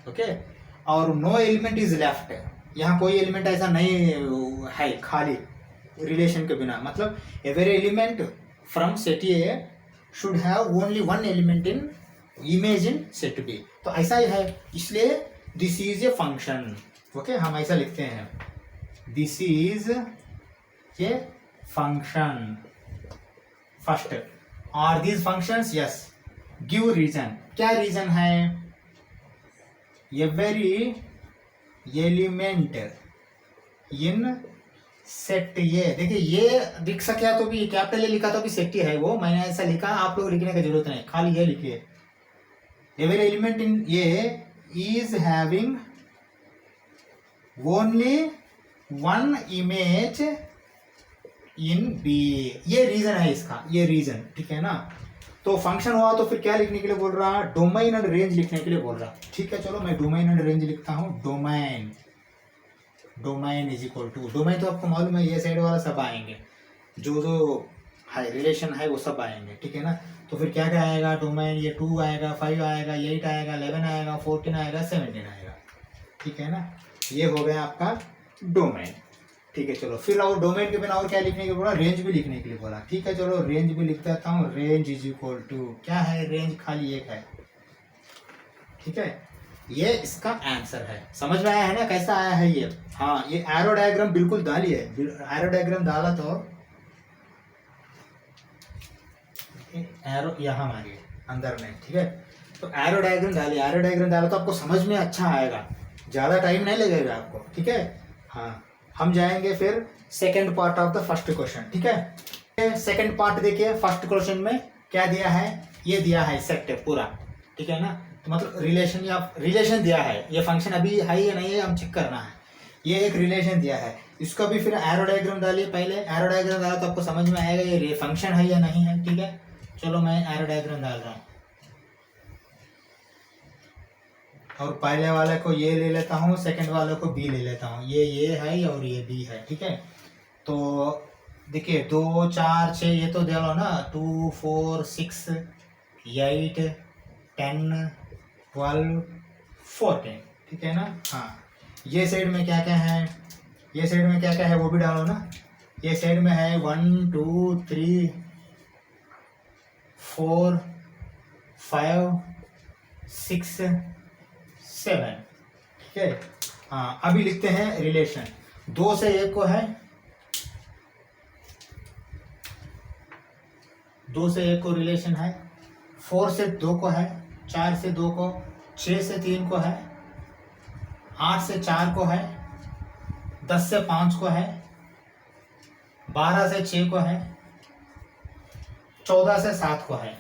Okay, और नो एलिमेंट इज लेफ्ट, यहाँ कोई एलिमेंट ऐसा नहीं है खाली रिलेशन के बिना। मतलब every element from set A should have only one element in image in set B. तो ऐसा ही है, इसलिए this is a function. Okay, हम ऐसा लिखते हैं, this is a function first. और these functions, yes, give reason. क्या रीजन है, every element in set A. देखिए ये दिख सके तो भी कैपिटल ए लिखा तो भी सेट ही है, वो मैंने ऐसा लिखा, आप लोग लिखने की जरूरत नहीं, खाली ये लिखिए, every element in A is having only one image in B. ये रीजन है इसका, ये रीजन। ठीक है ना, तो फंक्शन हुआ तो फिर क्या लिखने के लिए बोल रहा, डोमेन एंड रेंज लिखने के लिए बोल रहा। ठीक है, चलो मैं डोमेन एंड रेंज लिखता हूँ। Domain, domain is equal to, domain तो आपको मालूम है ये साइड वाला सब आएंगे, जो जो है रिलेशन है वो सब आएंगे। ठीक है ना, तो फिर क्या क्या आएगा, डोमेन ये 2 आएगा, 5 आएगा, 8 आएगा, 11 आएगा, 14 आएगा, 17 आएगा। ठीक है ना, ये हो गया आपका डोमेन। ठीक है, चलो फिर और डोमेन के बिना और क्या लिखने के लिए बोला, रेंज भी लिखने के लिए बोला। ठीक है, चलो रेंज भी लिख देता हूँ। रेंज इज इक्वल टू क्या है, रेंज खाली एक है। ठीक है, ये इसका आंसर है। समझ में आया है ना कैसा आया है ये। हाँ, ये एरो डायग्राम बिल्कुल डालिए, एरो डायग्राम डाला तो एरो यहाँ मारिए अंदर में। ठीक है, तो एरो डायग्राम डालिए, एरो डायग्राम डाला तो आपको समझ में अच्छा आएगा, ज़्यादा टाइम नहीं लगेगा आपको। ठीक है, हाँ, हम जाएंगे फिर second part of the first question. ठीक है, सेकंड पार्ट देखिए, फर्स्ट क्वेश्चन में क्या दिया है, ये दिया है सेट पूरा। ठीक है ना, तो मतलब रिलेशन या रिलेशन दिया है, ये फंक्शन अभी है या नहीं है हम चेक करना है। ये एक रिलेशन दिया है, इसका भी फिर एरो डायग्राम डालिए। पहले एरो डायग्राम डाला तो आपको समझ में आएगा ये फंक्शन है या नहीं है। ठीक है, चलो मैं एरो डायग्राम डाल रहा हूँ, और पहले वाले को ये ले लेता हूँ, सेकंड वाले को बी ले लेता हूँ। ये है और ये बी है। ठीक है, तो देखिए 2 4 6 ये तो दे लो ना, 2 4 6 8 10 12 14। ठीक है ना, हाँ, ये साइड में क्या क्या है, ये साइड में क्या क्या है वो भी डालो ना। ये साइड में है 1 2 3 4 5 6 7। ठीक है, हाँ, अभी लिखते हैं रिलेशन। 2 से 1 को है, 2 से 1 को रिलेशन है, 4 से 2 को है, 4 से 2 को, 6 से 3 को है, 8 से 4 को है, 10 से 5 को है, 12 से 6 को है, 14 से 7 को है।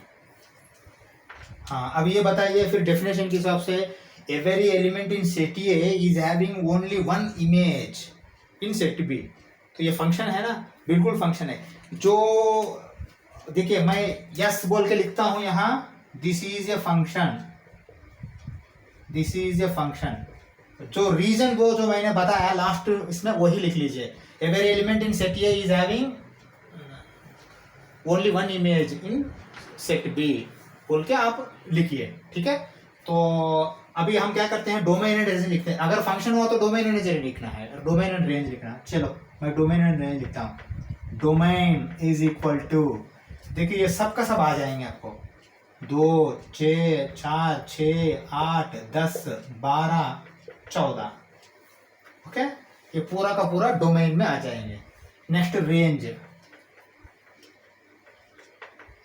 हाँ, अब ये बताइए फिर डेफिनेशन के हिसाब से, every element in set A is having only one image in set B. तो ये फंक्शन है ना, बिल्कुल फंक्शन है। जो देखिए मैं यस बोल के लिखता हूं यहाँ, this is a function, this is a function. जो रीजन वो जो मैंने बताया लास्ट इसमें वही लिख लीजिए। Every element in set A is having only one image in set B बोल के आप लिखिए, ठीक है। तो अभी हम क्या करते हैं, डोमेन एंड रेंज लिखते हैं। अगर फंक्शन हुआ तो डोमेन एंड रेंज लिखना है, डोमेन एंड रेंज लिखना है। चलो मैं डोमेन एंड रेंज लिखता हूँ। डोमेन इज इक्वल टू, देखिए ये सब का सब आ जाएंगे आपको, 2 6 4 6 8 10 12 14, ओके, ये पूरा का पूरा डोमेन में आ जाएंगे। नेक्स्ट रेंज,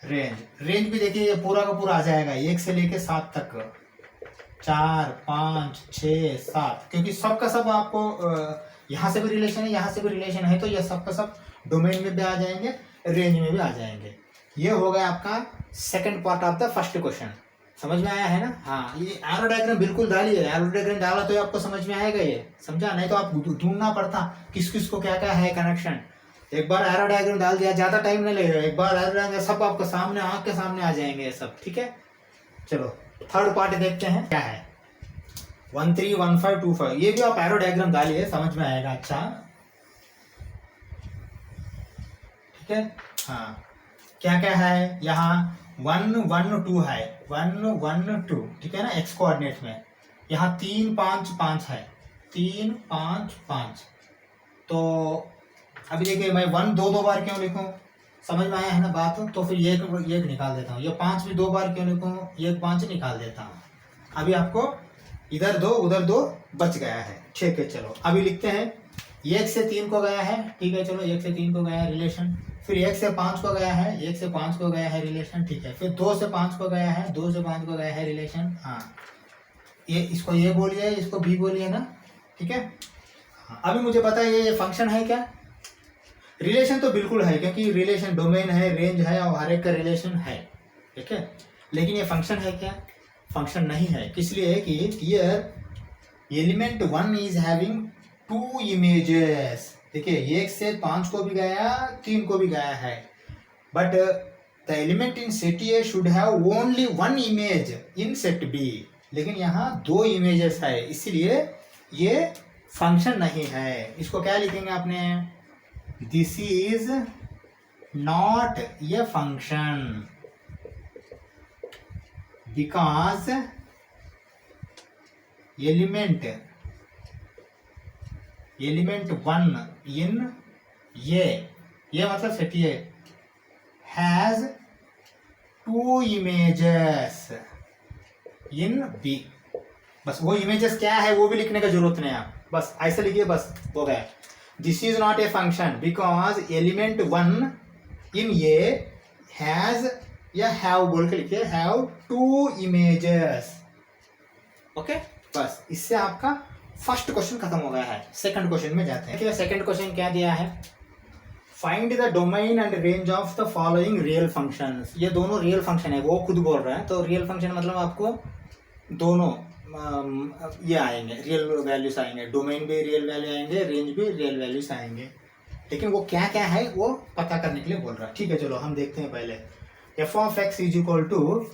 रेंज भी देखिए ये पूरा का पूरा आ जाएगा 1 से लेके 7 तक, 4 5 6 7, क्योंकि सब का सब आपको यहाँ से भी रिलेशन है, यहाँ से भी रिलेशन है, तो ये सब का सब डोमेन में भी आ जाएंगे, रेंज में भी आ जाएंगे। ये हो गया आपका second part of the first question. समझ में आया है ना? हाँ, ये एरो डायग्राम बिल्कुल डालिए, एरो डायग्राम डाला तो आपको समझ में आएगा, ये समझा, नहीं तो आप ढूंढना पड़ता किस किस को क्या क्या है कनेक्शन। एक बार एरो डायग्राम डाल दिया, ज्यादा टाइम नहीं लगेगा, एक बार एरो डायग्राम सब आपको सामने, आंख के सामने आ जाएंगे ये सब, ठीक है। चलो थर्ड पार्ट देखते हैं क्या है। 1 3 1 5 2 5, ये भी आप एरो डायग्राम डालिए, समझ में आएगा। अच्छा ठीक है, हाँ, क्या क्या है यहाँ, 1 1 2 है, 1 1 2, ठीक है ना, एक्स कोऑर्डिनेट में। यहाँ 3 5 5 है, 3 5 5। तो अभी देखिए मैं 1 2 बार क्यों लिखूं, समझ में आया है ना बात? तो फिर एक निकाल देता हूँ। ये 5 भी 2 बार क्यों लिखूं, ये 5 निकाल देता हूँ। अभी आपको इधर 2 उधर 2 बच गया है, ठीक है। चलो अभी लिखते हैं, 1 से 3 को गया है, ठीक है, चलो 1 से 3 को गया है रिलेशन, फिर 1 से 5 को गया है, 1 से 5 को गया है रिलेशन, ठीक है, फिर 2 से 5 को गया है, 2 से 5 को गया है रिलेशन। हाँ, ये इसको ये बोलिए, इसको बी बोलिए ना, ठीक है। हाँ, अभी मुझे पता है ये फंक्शन है क्या, रिलेशन तो बिल्कुल है, क्योंकि रिलेशन डोमेन है, रेंज है, और हर एक का रिलेशन है, ठीक है। लेकिन ये फंक्शन है क्या, फंक्शन नहीं है। किस लिए कि here element 1 is having 2 images, देखिए 1 से 5 को भी गया, 3 को भी गया है, but the element in set A should have only 1 image in set B, लेकिन यहाँ 2 इमेजेस है, इसलिए ये फंक्शन नहीं है। इसको क्या लिखेंगे आपने, this is not a function because element 1 in ये मतलब set A has 2 images in B. बस वो इमेजेस क्या है वो भी लिखने का जरूरत नहीं है, आप बस ऐसे लिखिए, बस हो गया। This is not a function because element 1 in A has या हैव बोल के लिखिए, हैव 2 इमेजेस, ओके। बस इससे आपका फर्स्ट क्वेश्चन खत्म हो गया है। सेकंड क्वेश्चन में जाते हैं। सेकंड क्वेश्चन क्या दिया है, find the domain and range of the following real functions. ये दोनों रियल फंक्शन है, वो खुद बोल रहे हैं, तो रियल फंक्शन मतलब आपको दोनों ये आएंगे, रियल वैल्यूज आएंगे, डोमेन भी रियल वैल्यू आएंगे, रेंज भी रियल वैल्यूज आएंगे, लेकिन वो क्या क्या है वो पता करने के लिए बोल रहा है, ठीक है। चलो हम देखते हैं पहले। F of x is equal to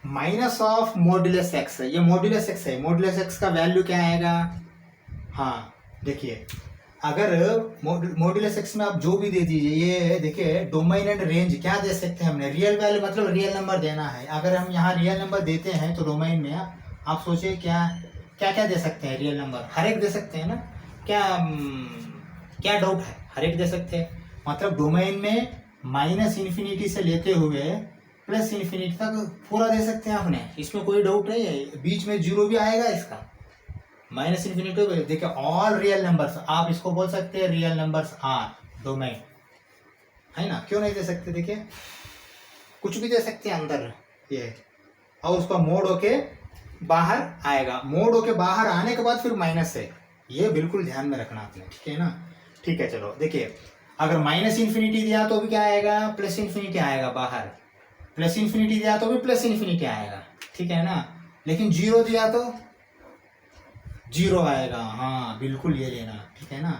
minus of modulus X, ये मॉड्यूलस एक्स है, मॉड्यूलस एक्स का वैल्यू क्या आएगा, हाँ देखिए, अगर मॉड्यूलस एक्स में आप जो भी दे दीजिए, ये देखिए डोमेन एंड रेंज क्या दे सकते हैं हमने, रियल वैल्यू मतलब रियल नंबर देना है। अगर हम यहाँ रियल नंबर देते हैं तो डोमेन में आप सोचिए क्या क्या क्या दे सकते हैं, रियल नंबर हर एक दे सकते हैं ना, क्या डाउट है, हर एक दे सकते हैं। मतलब डोमेन में माइनस इन्फिनिटी से लेते हुए प्लस इन्फिनिटी तक पूरा दे सकते हैं आपने, इसमें कोई डाउट नहीं है। बीच में जीरो भी आएगा इसका, माइनस इन्फिनिटी। देखिए ऑल रियल नंबर्स, आप इसको बोल सकते हैं रियल नंबर्स आर डोमेन, है ना, क्यों नहीं दे सकते, देखिए कुछ भी दे सकते हैं अंदर ये, और उसका मोड होके बाहर आएगा, मोड होके बाहर आने के बाद फिर माइनस है, ये बिल्कुल ध्यान में रखना आपने, ठीक है ना। ठीक है, चलो देखिए, अगर माइनस इन्फिनिटी दिया तो भी क्या आएगा, प्लस इन्फिनिटी आएगा बाहर, प्लस इन्फिनिटी दिया तो भी प्लस इन्फिनिटी आएगा, ठीक है ना। लेकिन जीरो दिया तो जीरो आएगा, हाँ बिल्कुल ये लेना, ठीक है ना।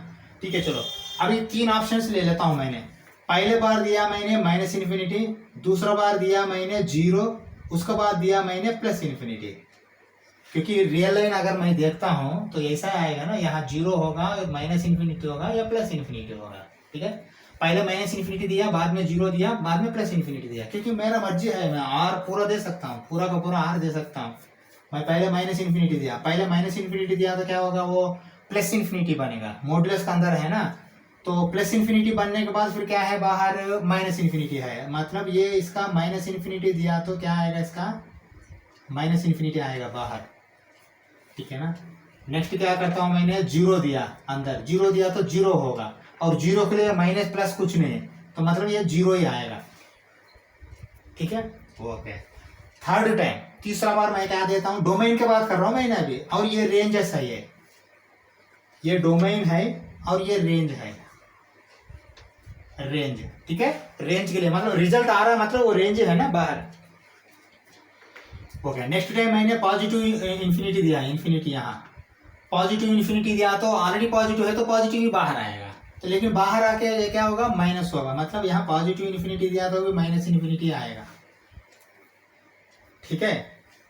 ठीक है, चलो अभी 3 ऑप्शंस ले लेता हूं मैंने। पहले बार दिया मैंने माइनस इन्फिनिटी, दूसरा बार दिया मैंने जीरो, उसके बाद दिया मैंने प्लस इन्फिनिटी। क्योंकि रियल लाइन अगर मैं देखता हूँ तो ऐसा आएगा ना, यहाँ जीरो होगा, माइनस इन्फिनिटी होगा या प्लस इन्फिनिटी होगा। ठीक है, पहले माइनस इन्फिनिटी दिया, बाद में जीरो दिया, बाद में प्लस इन्फिनिटी दिया, क्योंकि मेरा मर्जी है, मैं आर पूरा दे सकता हूँ, पूरा का पूरा आर दे सकता हूँ। मैं पहले माइनस इन्फिनिटी दिया, पहले माइनस इन्फिनिटी दिया तो क्या होगा, वो प्लस इन्फिनिटी बनेगा, मॉड्यूलस का अंदर है ना, तो प्लस इन्फिनिटी बनने के बाद फिर क्या है, बाहर माइनस इन्फिनिटी है, मतलब ये इसका माइनस इन्फिनिटी दिया तो क्या आएगा, इसका माइनस इन्फिनिटी आएगा बाहर। ठीक है ना। नेक्स्ट क्या करता हूं, मैंने जीरो दिया, अंदर जीरो दिया तो जीरो होगा, और जीरो के लिए माइनस प्लस कुछ नहीं है, तो मतलब ये जीरो ही आएगा। ठीक है, ओके। थर्ड टाइम, तीसरा बार मैं क्या देता हूं, डोमेन के बात कर रहा हूं मैंने अभी, और ये रेंज है, सही है, ये डोमेन है और ये रेंज है, रेंज। ठीक है, रेंज के लिए मतलब रिजल्ट आ रहा है, मतलब वो रेंज है ना बाहर। ओके, नेक्स्ट टाइम मैंने पॉजिटिव इन्फिनिटी दिया, इन्फिनिटी यहाँ पॉजिटिव इन्फिनिटी दिया तो ऑलरेडी पॉजिटिव है तो पॉजिटिव ही बाहर आएगा, तो लेकिन बाहर आके क्या होगा, माइनस होगा, मतलब यहाँ पॉजिटिव इन्फिनिटी दिया तो भी माइनस इन्फिनिटी आएगा। ठीक है,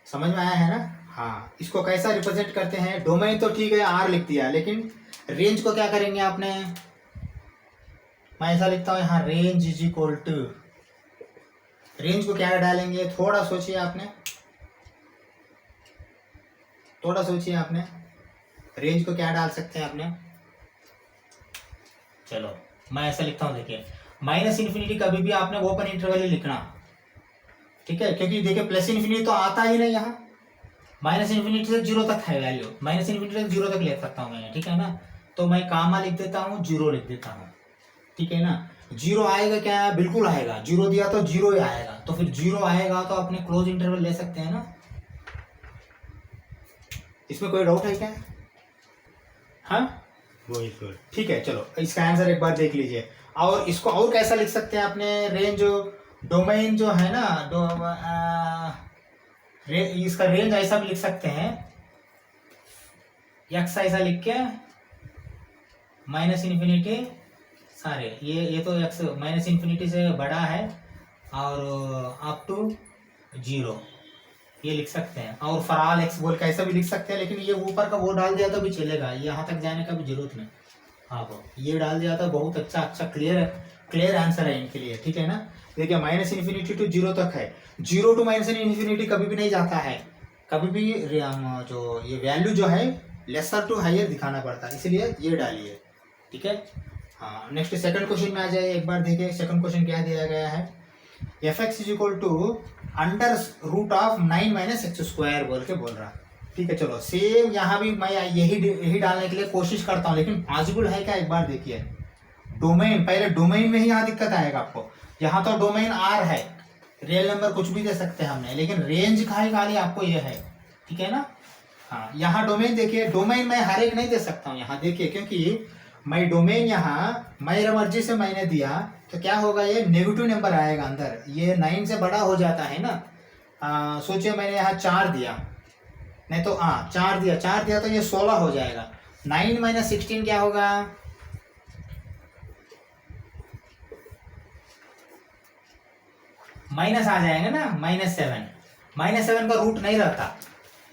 समझ में आया है ना। हाँ, इसको कैसा रिप्रेजेंट करते हैं, डोमेन तो ठीक है आर लिख दिया, लेकिन रेंज को क्या करेंगे आपने, मैं ऐसा लिखता हूँ यहाँ, range is equal to, range को क्या डालेंगे, थोड़ा सोचिए आपने, थोड़ा सोचिए आपने, रेंज को क्या डाल सकते हैं आपने। चलो मैं ऐसा लिखता हूं, देखिए माइनस इन्फिनिटी कभी भी आपने ओपन इंटरवल ही लिखना। ठीक है, क्योंकि देखिए प्लस इन्फिनिटी तो आता ही नहीं, यहाँ माइनस इन्फिनिटी से जीरो तक है वैल्यू, माइनस इन्फिनिटी से जीरो तक ले सकता हूँ मैं। ठीक है ना, तो मैं कामा लिख देता हूँ, जीरो लिख देता हूँ। ठीक है ना, जीरो आएगा क्या, बिल्कुल आएगा, जीरो दिया तो जीरो ही आएगा, तो फिर जीरो आएगा तो अपने क्लोज इंटरवल ले सकते हैं ना, इसमें कोई डाउट है क्या। हाँ वही फिर, ठीक है, चलो इसका आंसर एक बार देख लीजिए। और इसको और कैसा लिख सकते हैं आपने, रेंज डोमेन जो है ना, इसका रेंज ऐसा भी लिख सकते हैं, एक्स ऐसा लिख के माइनस इन्फिनिटी, सारे ये तो एक्स माइनस इन्फिनिटी से बड़ा है और अप टू जीरो, ये लिख सकते हैं। और फॉर एक्स बोल के ऐसा भी लिख सकते हैं, लेकिन ये ऊपर का वो डाल दिया तो भी चलेगा, यहाँ तक जाने का भी जरूरत नहीं। हाँ वो ये डाल दिया तो बहुत अच्छा क्लियर आंसर है इनके लिए। ठीक है ना, देखिए माइनस इन्फिनिटी टू जीरो तक है, जीरो टू माइनस इन्फिनिटी कभी भी नहीं जाता है, कभी भी जो ये वैल्यू जो है लेसर टू हायर दिखाना पड़ता है, इसलिए ये डालिए। ठीक है, हाँ नेक्स्ट सेकंड क्वेश्चन में आ जाए, एक बार देखिए सेकंड क्वेश्चन क्या दिया गया है, F X is equal to under root of 9 minus X square बोल के बोल रहा। ठीक है, चलो सेम यहाँ भी मैं यही डालने के लिए कोशिश करता हूँ, लेकिन पॉसिबल है क्या, एक बार देखिए। डोमेन, पहले डोमेन में ही यहाँ दिक्कत आएगा आपको, यहाँ तो डोमेन आर है, रियल नंबर कुछ भी दे सकते हैं हमने, लेकिन रेंज खाली आपको ये है। ठीक है ना, हाँ यहाँ डोमेन देखिए, डोमेन मैं हर एक नहीं दे सकता हूँ यहाँ देखिए, क्योंकि मैं डोमेन यहाँ मेरा मर्जी से मैंने दिया तो क्या होगा, ये नेगेटिव नंबर आएगा अंदर, ये 9 से बड़ा हो जाता है ना। सोचिए मैंने यहाँ 4 दिया, नहीं तो हाँ 4 दिया तो ये 16 हो जाएगा, 9 माइनस 16 क्या होगा, माइनस आ जाएगा ना, -7 का रूट नहीं रहता,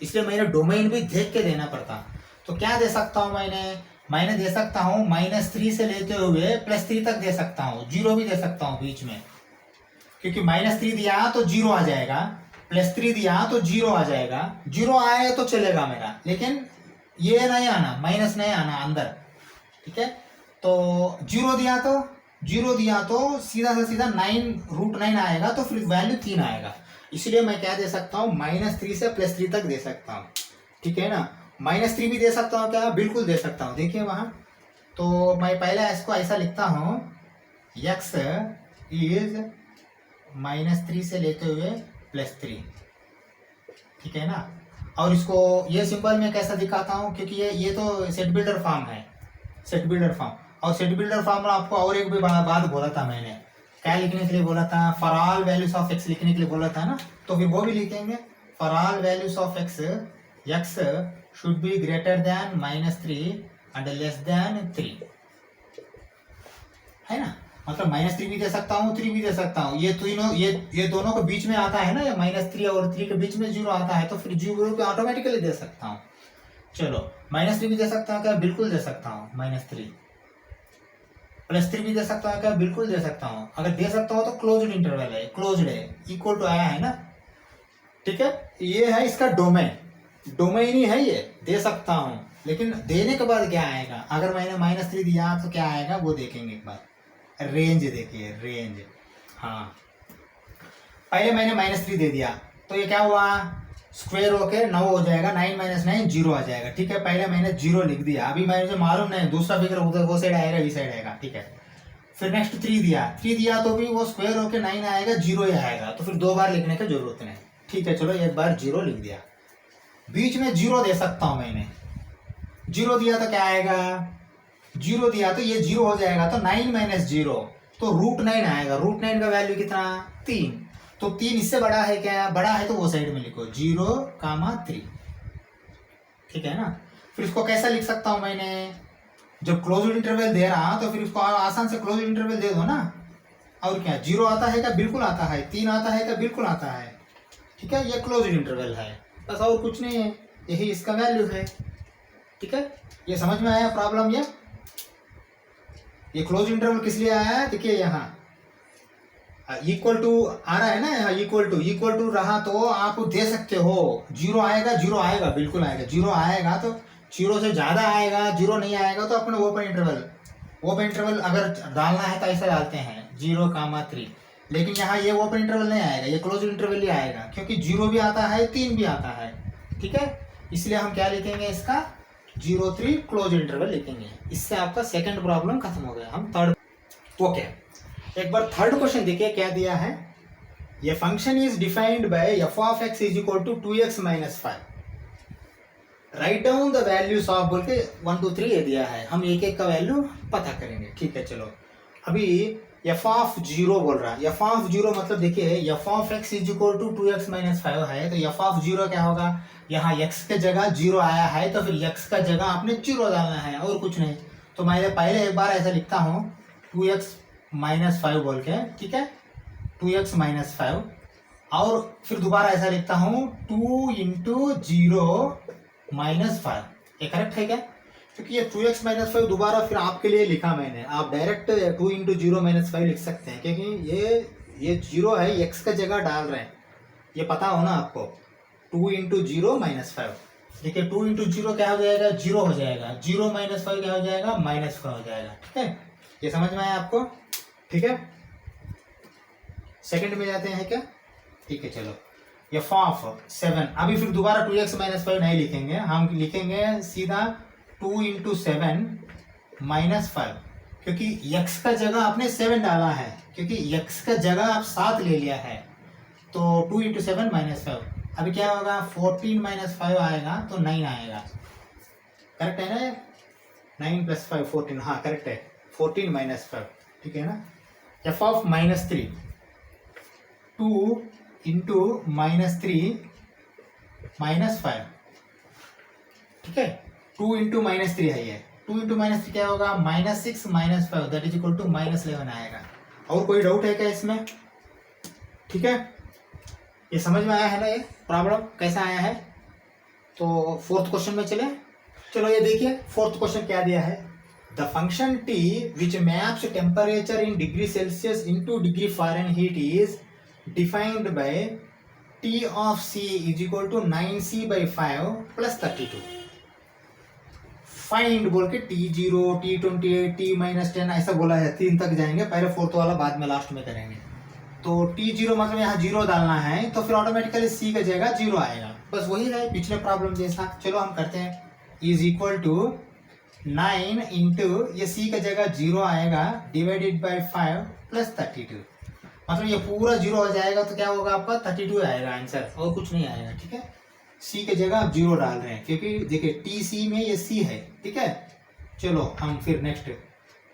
इसलिए मैंने डोमेन भी देख के देना पड़ता। तो क्या दे सकता हूँ मैंने दे सकता हूँ -3 से लेते हुए +3 तक दे सकता हूँ, जीरो भी दे सकता हूँ बीच में, क्योंकि -3 दिया तो जीरो आ जाएगा, +3 दिया तो जीरो आ जाएगा, जीरो आए तो चलेगा मेरा, लेकिन ये नहीं आना, माइनस नहीं आना अंदर। ठीक है, तो जीरो दिया तो सीधा से सीधा 9√9 आएगा, तो फिर वैल्यू 3 आएगा, इसलिए मैं क्या दे सकता हूँ, -3 से +3 तक दे सकता हूँ। ठीक है ना, -3 भी दे सकता हूँ क्या, बिल्कुल दे सकता हूँ, देखिए वहाँ। तो मैं पहले इसको ऐसा लिखता हूँ, x इज -3 से लेते हुए +3। ठीक है ना, और इसको ये सिंपल में कैसा दिखाता हूँ, क्योंकि ये तो सेट बिल्डर फॉर्म है, सेट बिल्डर फॉर्म, और सेट बिल्डर फॉर्म में आपको और एक भी बात बोला था मैंने, क्या लिखने के लिए बोला था, for all values of x लिखने के लिए बोला था ना, तो फिर वो भी लिखेंगे, for all values of x should be greater than -3 and less than 3, है ना। मतलब -3 भी दे सकता हूँ, 3 भी दे सकता हूँ। ये तीनों ये दोनों के बीच में आता है ना, ये -3 और 3 के बीच में 0 आता है, तो फिर 0 पे ऑटोमेटिकली दे सकता हूँ। चलो -3 भी दे सकता हूँ क्या? बिल्कुल दे सकता हूँ -3। +3 भी दे सकता हूँ क्या? बिल्कुल दे सकता हूँ। अगर दे सकता हूँ तो क्लोज्ड इंटरवल है, क्लोज्ड है, इक्वल टू आया है ना, ठीक है। ये है इसका डोमेन, डोमेन ही है ये, दे सकता हूँ। लेकिन देने के बाद क्या आएगा? अगर मैंने -3 दिया तो क्या आएगा वो देखेंगे एक बार। रेंज देखिए, रेंज। हाँ, पहले मैंने -3 दे दिया तो ये क्या हुआ? स्क्वायर होके 9 हो जाएगा, 9 - 9 0 आ जाएगा, ठीक है। पहले मैंने 0 लिख दिया, अभी मुझे मालूम नहीं दूसरा फिगर उधर वो साइड आएगा, इस साइड आएगा, ठीक है। फिर नेक्स्ट 3 दिया, 3 दिया तो भी वो स्क्वायर होके 9 आएगा, 0 ही आएगा, तो फिर 2 बार लिखने की जरूरत नहीं, ठीक है। चलो एक बार 0 लिख दिया, बीच में 0 दे सकता हूं मैंने। 0 दिया तो क्या आएगा? 0 दिया तो ये 0 हो जाएगा, तो 9 - 0 तो √9 आएगा। √9 का वैल्यू कितना? 3। तो 3 इससे बड़ा है क्या? बड़ा है तो वो साइड में लिखो 0,3, ठीक है ना। फिर इसको कैसा लिख सकता हूं मैंने? जब क्लोज इंटरवल दे रहा तो फिर उसको आसान से क्लोज इंटरवल दे दो ना। और क्या, 0 आता है क्या? बिल्कुल आता है। 3 आता है क्या? बिल्कुल आता है, ठीक है। ये क्लोज इंटरवल है, बस और कुछ नहीं है, यही इसका वैल्यू है, ठीक है। ये समझ में आया प्रॉब्लम? ये क्लोज इंटरवल किस लिए आया है? देखिए यहाँ इक्वल टू आ रहा है ना, यहाँ इक्वल टू रहा तो आप दे सकते हो। 0 आएगा, 0 आएगा, बिल्कुल आएगा। 0 आएगा तो 0 से ज्यादा आएगा, 0 नहीं आएगा तो अपने ओपन इंटरवल अगर डालना है तो ऐसा डालते हैं 0,3। लेकिन यहाँ ये ओपन इंटरवल नहीं आएगा, ये क्लोज इंटरवल ही आएगा, क्योंकि 0 भी आता है, 3 भी आता है, ठीक है। इसलिए हम क्या लिखेंगे इसका? 0,3 क्लोज इंटरवल लिखेंगे। इससे आपका सेकंड प्रॉब्लम खत्म हो गया। हम थर्ड, ओके, एक बार थर्ड क्वेश्चन देखिए क्या दिया है। ये function is defined by f(x) = 2x - 5। Write down the values of बोल के 1 2 3 ये दिया है। हम एक एक का वैल्यू पता करेंगे, ठीक है। चलो अभी f(0) बोल रहा है। f(0) मतलब देखिए f(x) = 2x - 5 है, तो f(0) क्या होगा? यहाँ x के जगह 0 आया है तो फिर x का जगह आपने 0 डालना है, और कुछ नहीं। तो मैं पहले एक बार ऐसा लिखता हूँ 2x - 5 बोल के, ठीक है, 2x - 5। और फिर दोबारा ऐसा लिखता हूँ 2 × 0 - 5। ये करेक्ट है क्या? क्योंकि ये 2x - 5 दोबारा फिर आपके लिए लिखा मैंने। आप डायरेक्ट 2 × 0 - 5 लिख सकते हैं, क्योंकि ये 0 है, x का जगह डाल रहे हैं, ये पता हो ना आपको। 2 × 0 - 5, देखिए 2 × 0 क्या हो जाएगा? 0 हो जाएगा। 0 - 5 क्या हो जाएगा? -5 हो जाएगा, ठीक है। ये समझ में आया आपको? ठीक है, सेकंड में जाते हैं क्या? ठीक है, चलो f(7). अभी फिर दोबारा 2x - 5 नहीं लिखेंगे, हम लिखेंगे सीधा 2 × 7 - 5, क्योंकि x का जगह आपने 7 डाला है, क्योंकि x का जगह आप 7 ले लिया है। तो 2 × 7 - 5, अभी क्या होगा? 14 - 5 आएगा तो 9 आएगा, करेक्ट है ना? 9 + 5 14, हाँ करेक्ट है, 14 - 5, ठीक है ना। f(-3), 2 × -3 - 5, ठीक है। 2 × -3 है ये। 2 × -3 क्या होगा? -6 - 5 दैट इज इक्वल टू -11 आएगा। और कोई डाउट है क्या इसमें? ठीक है, ये समझ में आया है ना? ये प्रॉब्लम कैसा आया है? तो फोर्थ क्वेश्चन में चलो ये देखिए फोर्थ क्वेश्चन क्या दिया है। The function t which maps temperature in degree Celsius into degree Fahrenheit is defined by t of c = 9c/5 + 32। Find बोल के T0, T28, T-10 ऐसा बोला है, 3 तक जाएंगे, पहले फोर्थ वाला बाद में लास्ट में करेंगे। तो T0 मतलब यहाँ 0 डालना है, तो फिर ऑटोमेटिकली c का जगह 0 आएगा, बस वही है पिछले प्रॉब्लम जैसा। चलो हम करते हैं, = 9 × ये c का जगह 0 आएगा /5 + 32। मतलब ये पूरा 0 हो जाएगा तो क्या होगा आपका? 32 आएगा आंसर, और कुछ नहीं आएगा, ठीक है। c के जगह आप 0 डाल रहे हैं, क्योंकि देखिए TC में ये c है, ठीक है। चलो हम फिर नेक्स्ट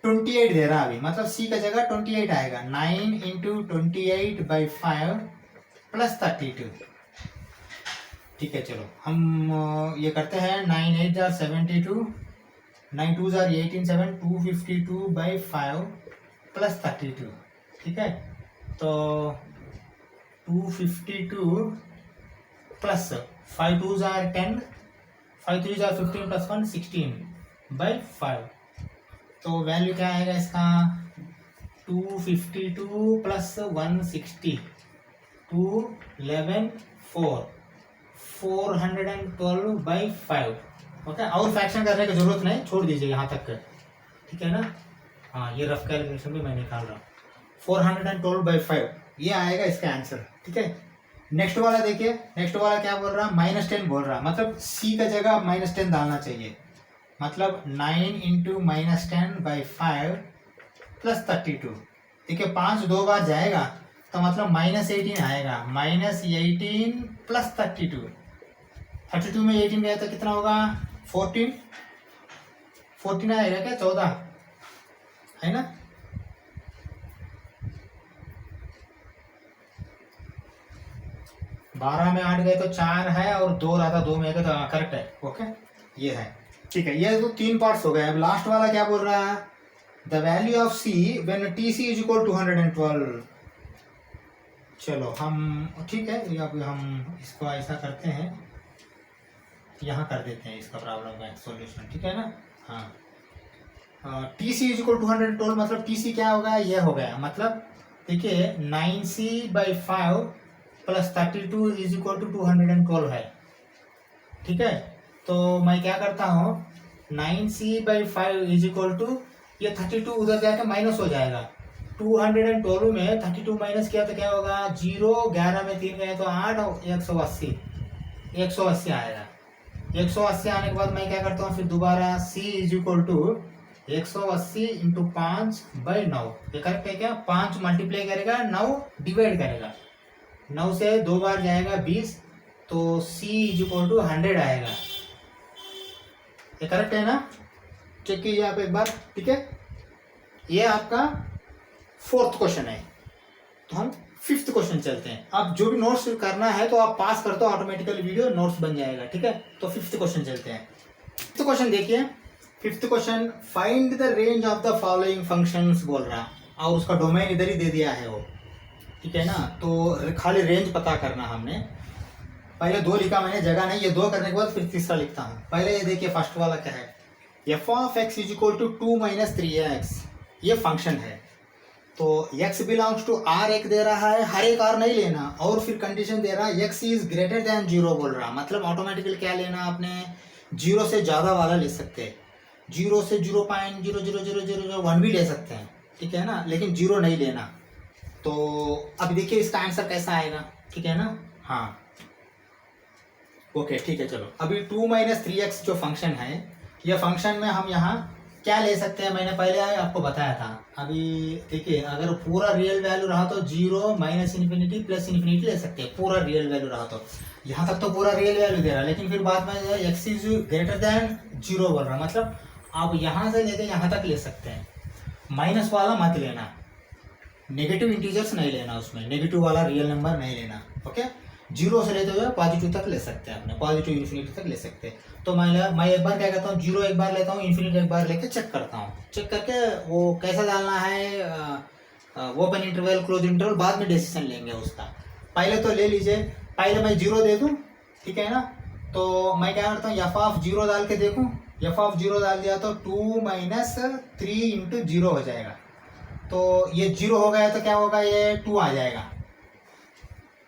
28 दे रहा अभी, मतलब c का जगह 28 आएगा। 9 × 28/5 + 32, ठीक है। चलो हम ये करते हैं, 9 8 = 72, 9 2 = 18 7 252/5 प्लस 32, ठीक है। तो 252 plus 5 2s are 10, 5 3s are 15 plus 1 16/5। तो वैल्यू क्या आएगा इसका, 252 प्लस 160, 211 4, 412/5। ओके, और फ्रैक्शन करने की जरूरत नहीं, छोड़ दीजिए यहाँ तक, ठीक है ना। हाँ, ये रफ कैलकुलेशन भी मैं निकाल रहा हूँ। 412/5 ये आएगा इसका आंसर, ठीक है। नेक्स्ट वाला देखिए, नेक्स्ट वाला क्या बोल रहा है, -10 बोल रहा है, मतलब सी का जगह -10 डालना चाहिए। मतलब 9 इंटू -10/5 प्लस 32। देखिए 5 2 बार जाएगा तो मतलब -18 आएगा, -18 प्लस 32। 32 में 18 गया तो कितना होगा, 14 आएगा क्या, 14 है ना। बारह में 8 गए तो 4 है, और 2 रहा था, 2 में गए तो करेक्ट है। ओके, ये है, ठीक है। ये तो 3 पार्ट्स हो गए। अब लास्ट वाला क्या बोल रहा है, the value of C when TC is equal to 112। चलो हम, ठीक है, अब हम इसको ऐसा करते हैं, यहाँ कर देते हैं इसका प्रॉब्लम का सॉल्यूशन, ठीक है ना। हाँ, टीसी इज इक्वल टू 112 मतलब टीसी क्या होगा, ये हो गया। मतलब देखिए 9c/5 plus 32 is equal to 212 है, ठीक है। तो मैं क्या करता हूँ, 9c/5 इज इक्वल टू, ये 32 उधर जाके माइनस हो जाएगा। 212 में 32 माइनस किया तो क्या होगा, 0, 11 में 3 गए तो 8, और 180, 180 आएगा। 180 आने के बाद मैं क्या करता हूँ, फिर दोबारा c is equal to 180 into 5/9। ये करेक्ट है क्या, 5 मल्टीप्लाई करेगा, 9 डिवाइड करेगा, 9 से 2 बार जाएगा 20, तो c इज इक्वल टू 100 आएगा। ये करेक्ट है ना, चेक कीजिए आप एक बार, ठीक है। ये आपका 4th क्वेश्चन है। तो हम 5th क्वेश्चन चलते हैं। अब जो भी नोट्स करना है तो आप पास कर दो, ऑटोमेटिकली वीडियो नोट्स बन जाएगा, ठीक है। तो 5th क्वेश्चन चलते हैं। 5th क्वेश्चन देखिए, 5th question, find the range of the following functions बोल रहा, और उसका डोमेन इधर ही दे दिया है वो, ठीक है ना। तो खाली रेंज पता करना हमने, पहले 2 लिखा मैंने, जगह नहीं, ये 2 करने के बाद फिर तीसरा लिखता हूँ। पहले ये देखिए फर्स्ट वाला क्या है, f of x is equal to 2 - 3x, ये फंक्शन है। तो x बिलोंग्स टू r एक दे रहा है, हर एक r नहीं लेना, और फिर कंडीशन दे रहा है x इज ग्रेटर देन 0 बोल रहा, मतलब ऑटोमेटिकली क्या लेना आपने, 0 से ज़्यादा वाला ले सकते हैं। 0 से 0.00001 भी ले सकते हैं, ठीक है ना, लेकिन 0 नहीं लेना। तो अब देखिए इसका आंसर कैसा आएगा, ठीक है ना। हाँ, ओके, ठीक है। चलो अभी 2 - 3x जो फंक्शन है, ये फंक्शन में हम यहाँ क्या ले सकते हैं, मैंने पहले आपको बताया था। अभी देखिए, अगर पूरा रियल वैल्यू रहा तो 0, -∞, +∞ ले सकते हैं, पूरा रियल वैल्यू रहा तो। यहाँ तक तो पूरा रियल वैल्यू दे रहा, लेकिन फिर बाद में x इज ग्रेटर देन 0 बोल रहा, मतलब आप यहाँ से लेके यहाँ तक ले सकते हैं। माइनस वाला मत लेना, नेगेटिव इंटीजर्स नहीं लेना, उसमें नेगेटिव वाला रियल नंबर नहीं लेना। ओके, 0 से लेते हुए पॉजिटिव तक ले सकते हैं, अपने पॉजिटिव इन्फिनिटी तक ले सकते हैं। तो मैं एक बार क्या करता हूँ, 0 एक बार लेता हूँ, इन्फिनिटी एक बार लेके चेक करता हूँ, चेक करके वो कैसा डालना है, ओपन इंटरवल क्लोज इंटरवल बाद में डिसीजन लेंगे उसका। पहले तो ले लीजिए, पहले मैं 0 दे दूँ, ठीक है ना। तो मैं क्या करता हूँ, f ऑफ 0 डाल के देखूँ, f ऑफ 0 डाल दिया तो 2 - 3 इंटू 0 हो जाएगा। तो ये 0 हो गया तो क्या होगा, ये 2 आ जाएगा,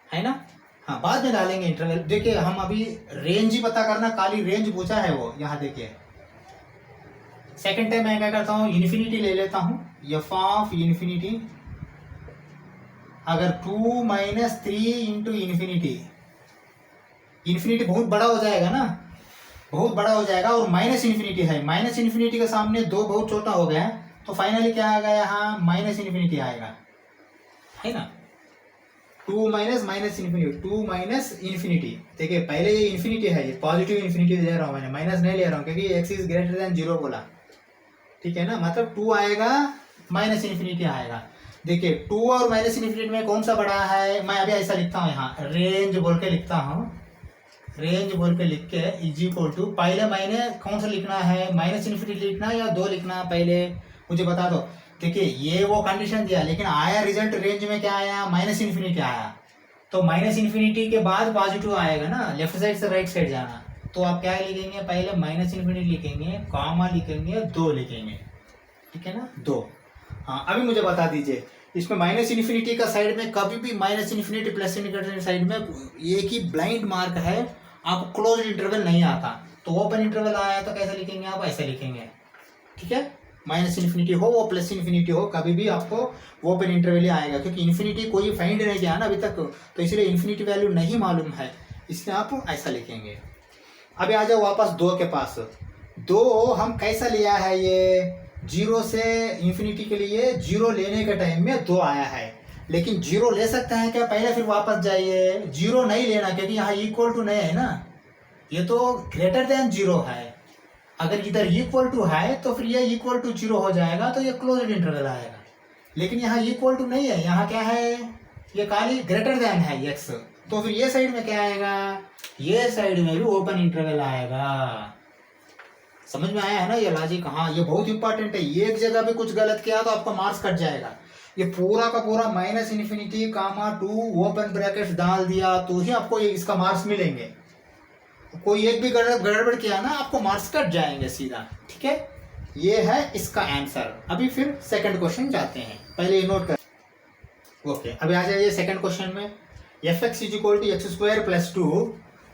है ना। हाँ, बाद में डालेंगे इंटरवल। देखिए हम अभी रेंज ही पता करना, खाली रेंज पूछा है वो, यहाँ देखिए। सेकंड टाइम मैं क्या करता हूँ, इन्फिनिटी ले लेता हूँ, f ऑफ इन्फिनिटी। अगर 2 - 3 इंटू इन्फिनिटी, इन्फिनिटी बहुत बड़ा हो जाएगा ना, बहुत बड़ा हो जाएगा, और -∞ है, -∞ के सामने 2 बहुत छोटा हो गया है, तो फाइनली क्या आएगा, यहाँ -∞ आएगा, है ना। 2 - -∞, 2 -∞। देखिए पहले ये इन्फिनिटी है, ये पॉजिटिव इन्फिनिटी दे रहा हूँ मैंने, माइनस नहीं ले रहा हूँ, क्योंकि x इज ग्रेटर देन 0 बोला, ठीक है ना। मतलब 2 आएगा, -∞ आएगा। देखिए 2 और -∞ में कौन सा बड़ा है, मैं अभी ऐसा लिखता हूँ, यहाँ रेंज बोल के लिखता हूँ, रेंज बोल के लिख के इज इक्वल टू, पहले मैंने कौन सा लिखना है, -∞ लिखना या 2 लिखना, पहले मुझे बता दो। देखिए ये वो कंडीशन दिया, लेकिन आया रिजल्ट रेंज में क्या आया, माइनस इन्फिनिटी आया। तो माइनस इन्फिनिटी के बाद पॉजिटिव आएगा ना, लेफ्ट साइड से राइट साइड जाना। तो आप क्या लिखेंगे, पहले माइनस इन्फिनिटी लिखेंगे, कॉमा लिखेंगे, 2 लिखेंगे, ठीक है ना, 2। हाँ अभी मुझे बता दीजिए, इसमें माइनस इन्फिनिटी का साइड में कभी भी minus infinity plus infinity side में एक ही ब्लाइंड मार्क है, आपको क्लोज इंटरवल नहीं आता। तो ओपन इंटरवल आया तो कैसे लिखेंगे, आप ऐसे लिखेंगे, ठीक है। माइनस इन्फिनिटी हो वो प्लस इन्फिनिटी हो, कभी भी आपको ओपन इंटरवल ही आएगा, क्योंकि इन्फिनिटी कोई फाइंड नहीं किया ना अभी तक, तो इसलिए इन्फिनिटी वैल्यू नहीं मालूम है, इसलिए आप ऐसा लिखेंगे। अभी आ जाओ वापस 2 के पास। 2 हम कैसा लिया है, ये 0 से इन्फिनिटी के लिए 0 लेने के टाइम में 2 आया है, लेकिन 0 ले सकते हैं क्या, पहले फिर वापस जाइए, 0 नहीं लेना, क्योंकि यहाँ इक्वल टू नहीं है ना, ये तो ग्रेटर देन 0 है। अगर इधर इक्वल टू है तो फिर ये इक्वल टू 0 हो जाएगा, तो ये क्लोज्ड इंटरवल आएगा। लेकिन यहाँ इक्वल टू नहीं है, यहाँ क्या है, ये खाली ग्रेटर देन है x, तो फिर ये साइड में क्या आएगा, ये साइड में भी ओपन इंटरवल आएगा। समझ में आया है ना ये लॉजिक। हाँ ये बहुत इंपॉर्टेंट है, एक जगह भी कुछ गलत किया तो आपका मार्क्स कट जाएगा। ये पूरा का पूरा माइनस इन्फिनिटी कामा 2 ओपन ब्रैकेट्स डाल दिया तो ही आपको ये इसका मार्क्स मिलेंगे। कोई एक भी गड़बड़ किया ना आपको मार्क्स कट जाएंगे सीधा, ठीक है। ये है इसका आंसर। अभी फिर सेकंड क्वेश्चन जाते हैं, पहले ये नोट कर। ओके अभी आ जाइए सेकंड क्वेश्चन में, fx is equal to x square plus 2,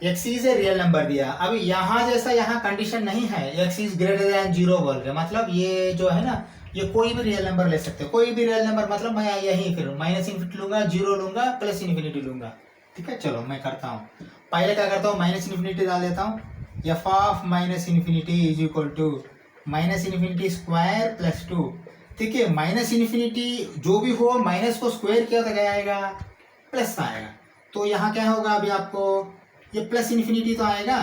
x is a real number दिया। अभी यहाँ जैसा यहाँ कंडीशन नहीं है x इज ग्रेटर देन 0 बोल रहे, मतलब ये जो है ना, ये कोई भी रियल नंबर ले सकते हो, कोई भी रियल नंबर, मतलब मैं यही फिर माइनस इन्फिनिटी लूंगा, 0 लूंगा, प्लस इन्फिनिटी लूंगा, ठीक है। चलो मैं करता हूँ, पहले क्या करता हूँ, माइनस इन्फिनिटी डाल देता हूँ, f of minus infinity is equal to minus infinity square plus 2, ठीक है। माइनस इन्फिनिटी जो भी हो माइनस को स्क्वायर किया तो क्या आएगा, प्लस आएगा। तो यहाँ क्या होगा, अभी आपको ये प्लस इन्फिनिटी तो आएगा,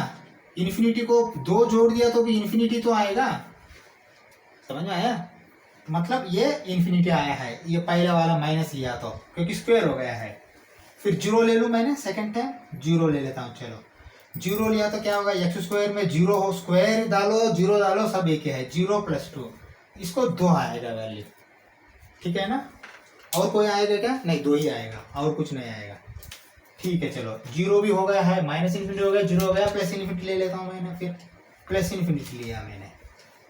इन्फिनिटी को 2 जोड़ दिया तो भी इन्फिनिटी तो आएगा, समझ में आया। मतलब ये इन्फिनिटी आया है, ये पहले वाला माइनस लिया तो क्योंकि स्क्वायर हो गया है। फिर 0 ले लूँ मैंने, सेकंड टाइम 0 ले लेता हूँ। चलो 0 लिया तो क्या होगा, एक्स स्क्वायर में 0 हो, स्क्वायर डालो 0 डालो सब एक है, 0 प्लस 2, इसको 2 आएगा वैल्यू, ठीक है ना। और कोई आएगा क्या, नहीं 2 ही आएगा, और कुछ नहीं आएगा, ठीक है। चलो 0 भी हो गया है, माइनस इन्फिनिटी हो गया, 0 हो गया, प्लस इन्फिनिटी ले लेता हूँ मैंने, फिर प्लस इन्फिनिटी लिया मैंने,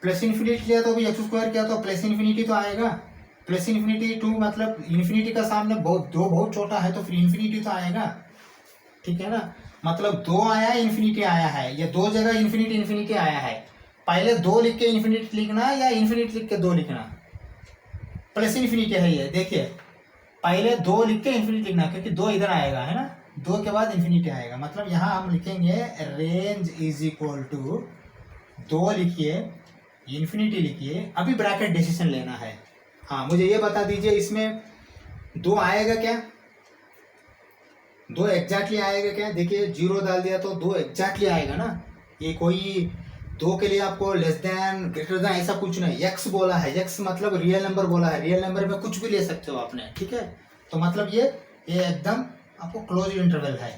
प्लस इन्फिनिटी लिया तो भी एक्स स्क्वायर किया तो प्लस इन्फिनिटी तो आएगा, प्लस इन्फिनिटी 2 मतलब इन्फिनिटी का सामने बहुत छोटा है तो फिर इन्फिनिटी तो आएगा, ठीक है ना। मतलब 2 आया इन्फिनिटी आया है, ये 2 जगह इन्फिनिटी आया है। पहले 2 लिख के इन्फिनिटी लिखना या इन्फिनिटी लिख के 2 लिखना, प्लस इन्फिनिटी है ये, देखिए पहले 2 लिख के इन्फिनिटी लिखना, क्योंकि 2 इधर आएगा है ना, 2 के बाद इन्फिनिटी आएगा। मतलब यहाँ हम लिखेंगे रेंज इज इक्वल टू 2 लिखिए, इन्फिनिटी लिखिए। अभी ब्रैकेट डिसीजन लेना है। हाँ मुझे ये बता दीजिए, इसमें 2 आएगा क्या, 2 एग्जैक्टली आएगा क्या। देखिए 0 डाल दिया तो 2 एग्जैक्टली आएगा ना, ये कोई 2 के लिए आपको लेस देन ग्रेटर देन ऐसा कुछ नहीं, x बोला है, x मतलब रियल नंबर बोला है, रियल नंबर में कुछ भी ले सकते हो आपने, ठीक है। तो मतलब ये एकदम आपको क्लोज इंटरवल है,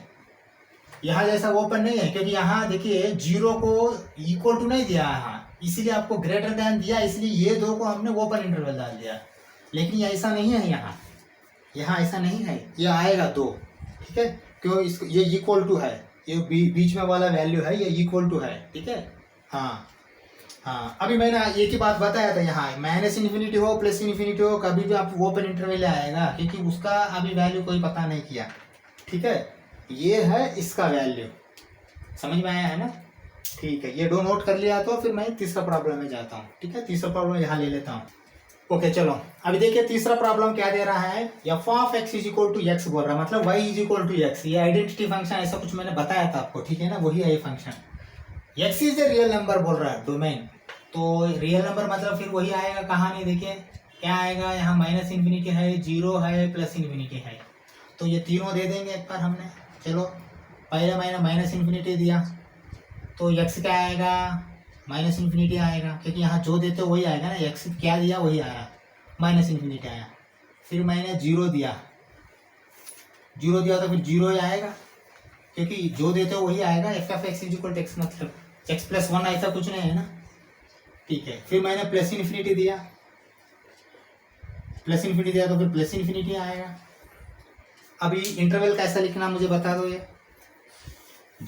यहाँ जैसा ओपन नहीं है, क्योंकि यहाँ देखिए 0 को इक्वल टू नहीं दिया यहाँ, इसीलिए आपको ग्रेटर देन दिया, इसलिए ये 2 को हमने ओपन इंटरवल डाल दिया। लेकिन ये ऐसा नहीं है, यहाँ ऐसा नहीं है, ये आएगा 2, ठीक है। क्यों, इसको ये इक्वल टू है, ये बीच में वाला वैल्यू है, ये इक्वल टू है, ठीक है। हाँ हाँ अभी मैंने एक ही बात बताया था, यहाँ माइनस इन्फिनिटी हो प्लस इन्फिनिटी हो कभी भी आप ओपन इंटरवल आएगा, क्योंकि उसका अभी वैल्यू कोई पता नहीं किया, ठीक है। ये है इसका वैल्यू, समझ में आया है ना, ठीक है। ये 2 नोट कर लिया तो फिर मैं तीसरा प्रॉब्लम में जाता हूँ, ठीक है। तीसरा प्रॉब्लम यहाँ ले लेता हूँ। ओके चलो अभी देखिए तीसरा प्रॉब्लम क्या दे रहा है, F of x is equal to x बोल रहा है, मतलब y is equal to x. ये आइडेंटिटी फंक्शन ऐसा कुछ मैंने बताया था आपको, ठीक है ना, वही है ये function. X is a real number बोल रहा है, डोमेन, तो रियल नंबर मतलब फिर वही आएगा कहानी। देखिए क्या आएगा, यहाँ माइनस इन्फिनिटी है, 0 है, प्लस इन्फिनिटी है, तो ये तीनों दे देंगे एक बार हमने। चलो पहले मैंने माइनस इन्फिनिटी दिया तो एक्स क्या आएगा, माइनस इन्फिनिटी आएगा, क्योंकि यहाँ जो देते वही आएगा ना, एक्स क्या दिया वही आया, माइनस इन्फिनिटी आया। फिर मैंने 0 दिया तो फिर 0 ही आएगा, क्योंकि जो देते हो वही आएगा। F of x is equal to x मतलब एक्स प्लस 1 ऐसा कुछ नहीं है ना, ठीक है। फिर मैंने प्लस इन्फिनिटी दिया प्लस इन्फिनिटी दिया तो फिर प्लस इन्फिनिटी आएगा। अभी इंटरवल कैसा लिखना मुझे बता दो, ये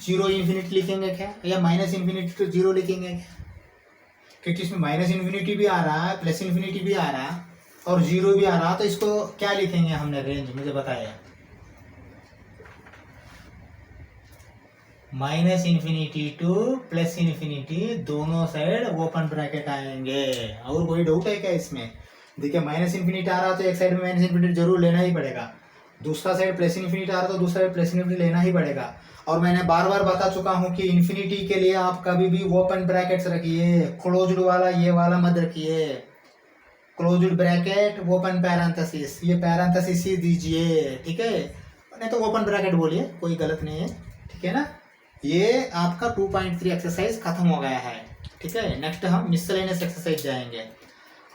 0 इन्फिनिटी लिखेंगे क्या या माइनस इन्फिनिटी टू 0 लिखेंगे क्या? क्योंकि इसमें माइनस इन्फिनिटी भी आ रहा है, प्लस इन्फिनिटी भी आ रहा है और 0 भी आ रहा है, तो इसको क्या लिखेंगे हमने रेंज, मुझे बताया। Minus infinity two plus infinity, दोनों साइड ओपन ब्रैकेट आएंगे। और कोई डाउट है क्या इसमें? देखिए माइनस इन्फिनिटी आ रहा तो एक साइड में माइनस इन्फिनिटी जरूर लेना ही पड़ेगा, दूसरा साइड प्लस इन्फिनिटी आ रहा तो दूसरा साइड प्लस इन्फिनिटी लेना ही पड़ेगा। और मैंने बार बार बता चुका हूं कि इन्फिनिटी के लिए आप कभी भी ओपन ब्रैकेट्स रखिए, क्लोज्ड वाला ये वाला मत रखिए। क्लोज्ड ब्रैकेट ओपन पैरेंथेसिस, ये पैरेंथेसिस ही दीजिए, ठीक है, नहीं तो ओपन ब्रैकेट बोलिए, कोई गलत नहीं है, ठीक है ना। ये आपका 2.3 एक्सरसाइज खत्म हो गया है, ठीक है। नेक्स्ट हम मिसलेनियस एक्सरसाइज जाएंगे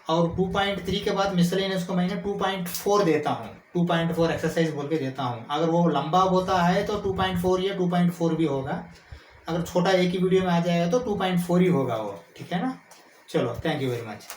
और 2.3 के बाद मिसलेनियस को मैंने 2.4 देता हूँ, 2.4 एक्सरसाइज बोल के देता हूँ। अगर वो लंबा होता है तो 2.4 या 2.4 भी होगा, अगर छोटा एक ही वीडियो में आ जाएगा तो 2.4 ही होगा वो, ठीक है ना। चलो, थैंक यू वेरी मच।